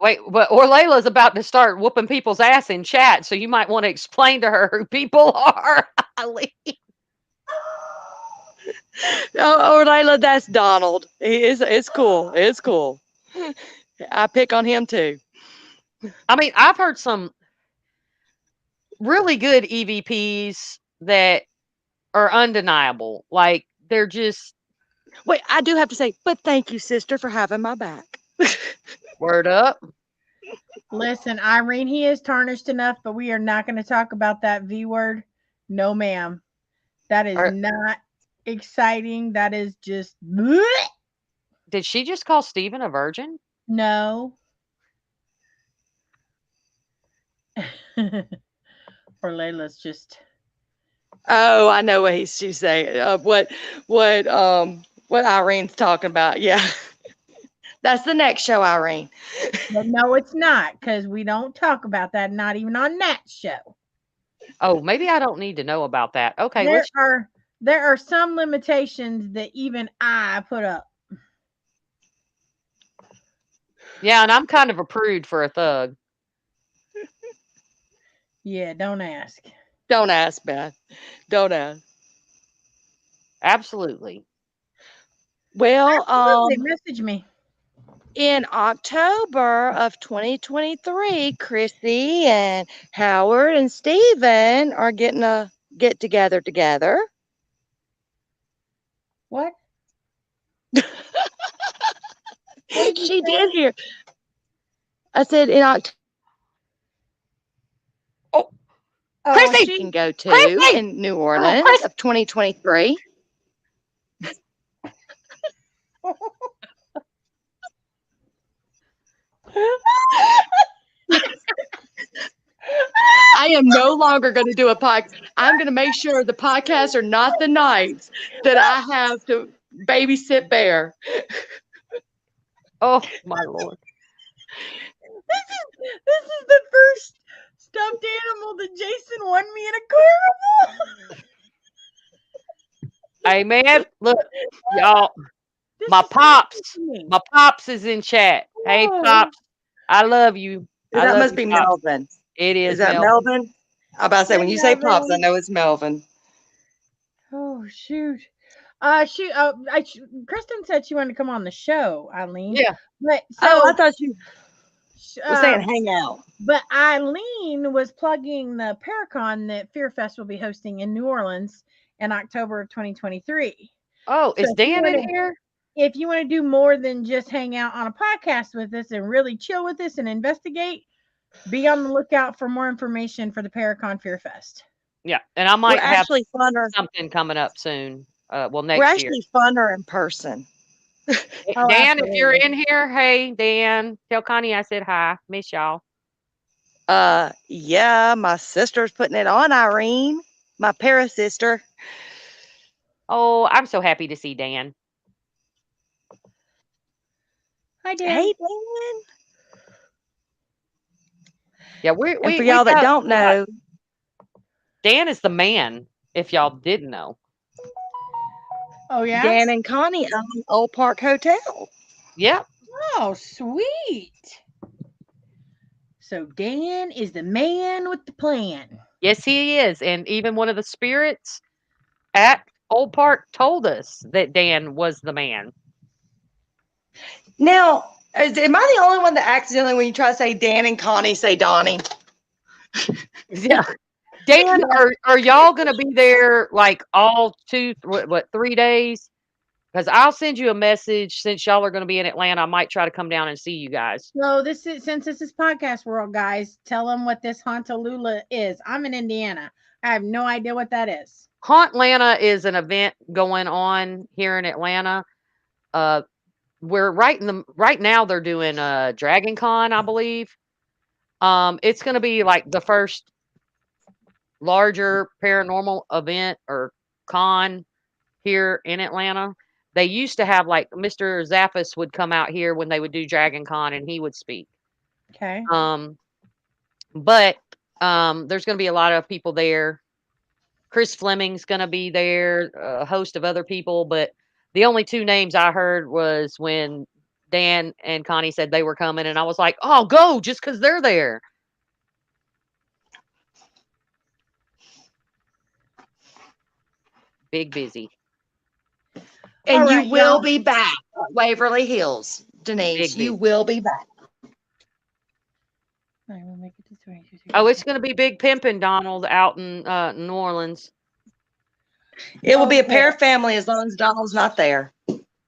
Wait, but Orlayla's about to start whooping people's ass in chat, so you might want to explain to her who people are. Eileen. Oh, Orlayla, that's Donald. It's cool. It's cool. I pick on him too. I mean, I've heard some really good EVPs that are undeniable. Like they're just Wait, I do have to say, but thank you, sister, for having my back. word up. Listen, Irene, he is tarnished enough, but we are not going to talk about that V word. No, ma'am. That is not exciting. That is just bleh. Did she just call Steven a virgin? No. Or Layla's just. Oh, I know what she's saying. What Irene's talking about. Yeah. That's the next show, Irene. But no, it's not, because we don't talk about that, not even on that show. Oh, maybe I don't need to know about that. Okay, there are some limitations that even I put up. Yeah, and I'm kind of a prude for a thug. Yeah, don't ask. Don't ask, Beth. Don't ask. Absolutely. Well, message me. In October of 2023, Chrissy and Howard and Steven are getting a get together. What? She did hear. I said in October. Chrissy can go to in New Orleans of 2023. I am no longer going to do a podcast. I'm going to make sure the podcasts are not the nights that I have to babysit Bear. Oh my Lord! This is the first stuffed animal that Jason won me in a carnival. Hey man, look, y'all. My pops is in chat. Hey pops, I love you. That must be Pops. Melvin. It is. Is that Melvin? I'm about to say, when you say Pops, I know it's Melvin. Oh shoot. Kristen said she wanted to come on the show, Eileen. Yeah. But I thought you were saying hang out. But Eileen was plugging the Paracon that Fear Fest will be hosting in New Orleans in October of 2023. Oh, is Dan in here? If you want to do more than just hang out on a podcast with us and really chill with us and investigate, be on the lookout for more information for the Paracon Fear Fest. Yeah, and I might have something coming up soon. Next year. We're actually funner in person. Dan, absolutely. If you're in here, hey Dan, tell Connie I said hi. Miss y'all. Yeah, my sister's putting it on, Irene, my para sister. Oh, I'm so happy to see Dan. Hi, Dan. Hey, Dan. Yeah, and for y'all that don't know, Dan is the man. If y'all didn't know. Oh yeah, Dan and Connie own Old Park Hotel. Yep. Oh, sweet. So Dan is the man with the plan. Yes, he is. And even one of the spirits at Old Park told us that Dan was the man. Now, am I the only one that accidentally, when you try to say Dan and Connie, say Donnie? Yeah. Dan, are y'all going to be there like all 3 days? Because I'll send you a message since y'all are going to be in Atlanta. I might try to come down and see you guys. So since this is podcast world, guys, tell them what this Haunt-a-Lula is. I'm in Indiana. I have no idea what that is. Haunt-Lanta is an event going on here in Atlanta. We're right now they're doing Dragon Con, I believe. It's going to be like the first larger paranormal event or con here in Atlanta. They used to have like Mr. Zaffis would come out here when they would do Dragon Con and he would speak. Okay. But There's going to be a lot of people there. Chris Fleming's going to be there, a host of other people, but the only two names I heard was when Dan and Connie said they were coming, and I was like, "Oh, go!" Just because they're there. Big busy. And All you right, will y'all. be back at Waverly Hills, Denise. Big You busy. will be back. All right, we'll make it to 22. Oh, it's going to be big pimping, Donald, out in New Orleans. It will be a Okay. pair family as long as Donald's not there.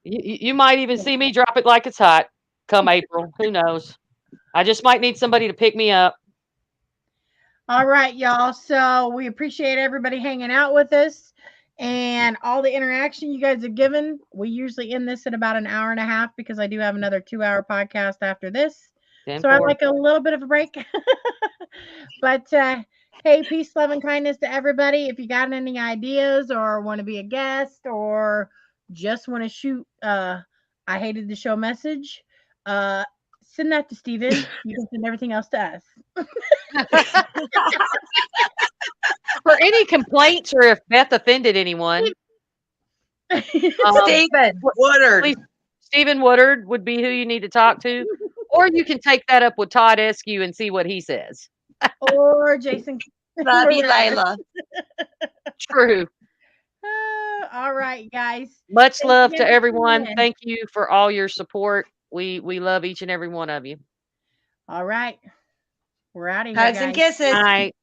You might even see me drop it like it's hot come April. Who knows? I just might need somebody to pick me up. All right, y'all. So we appreciate everybody hanging out with us and all the interaction you guys have given. We usually end this at about an hour and a half because I do have another 2-hour podcast after this. 10 So I four. like a little bit of a break. But hey, peace, love, and kindness to everybody. If you got any ideas or want to be a guest or just want to shoot I hated the show message, send that to Steven. You can send everything else to us. For any complaints or if Beth offended anyone, Stephen Woodard. please, Stephen Woodard would be who you need to talk to, or you can take that up with Todd Eskew and see what he says. Or Jason. Love you, Morales. Layla. True. All right, guys. Much Thanks love again to for everyone. tuning in. Thank you for all your support. We love each and every one of you. All right. We're out of here, Hugs guys. and kisses. Good night.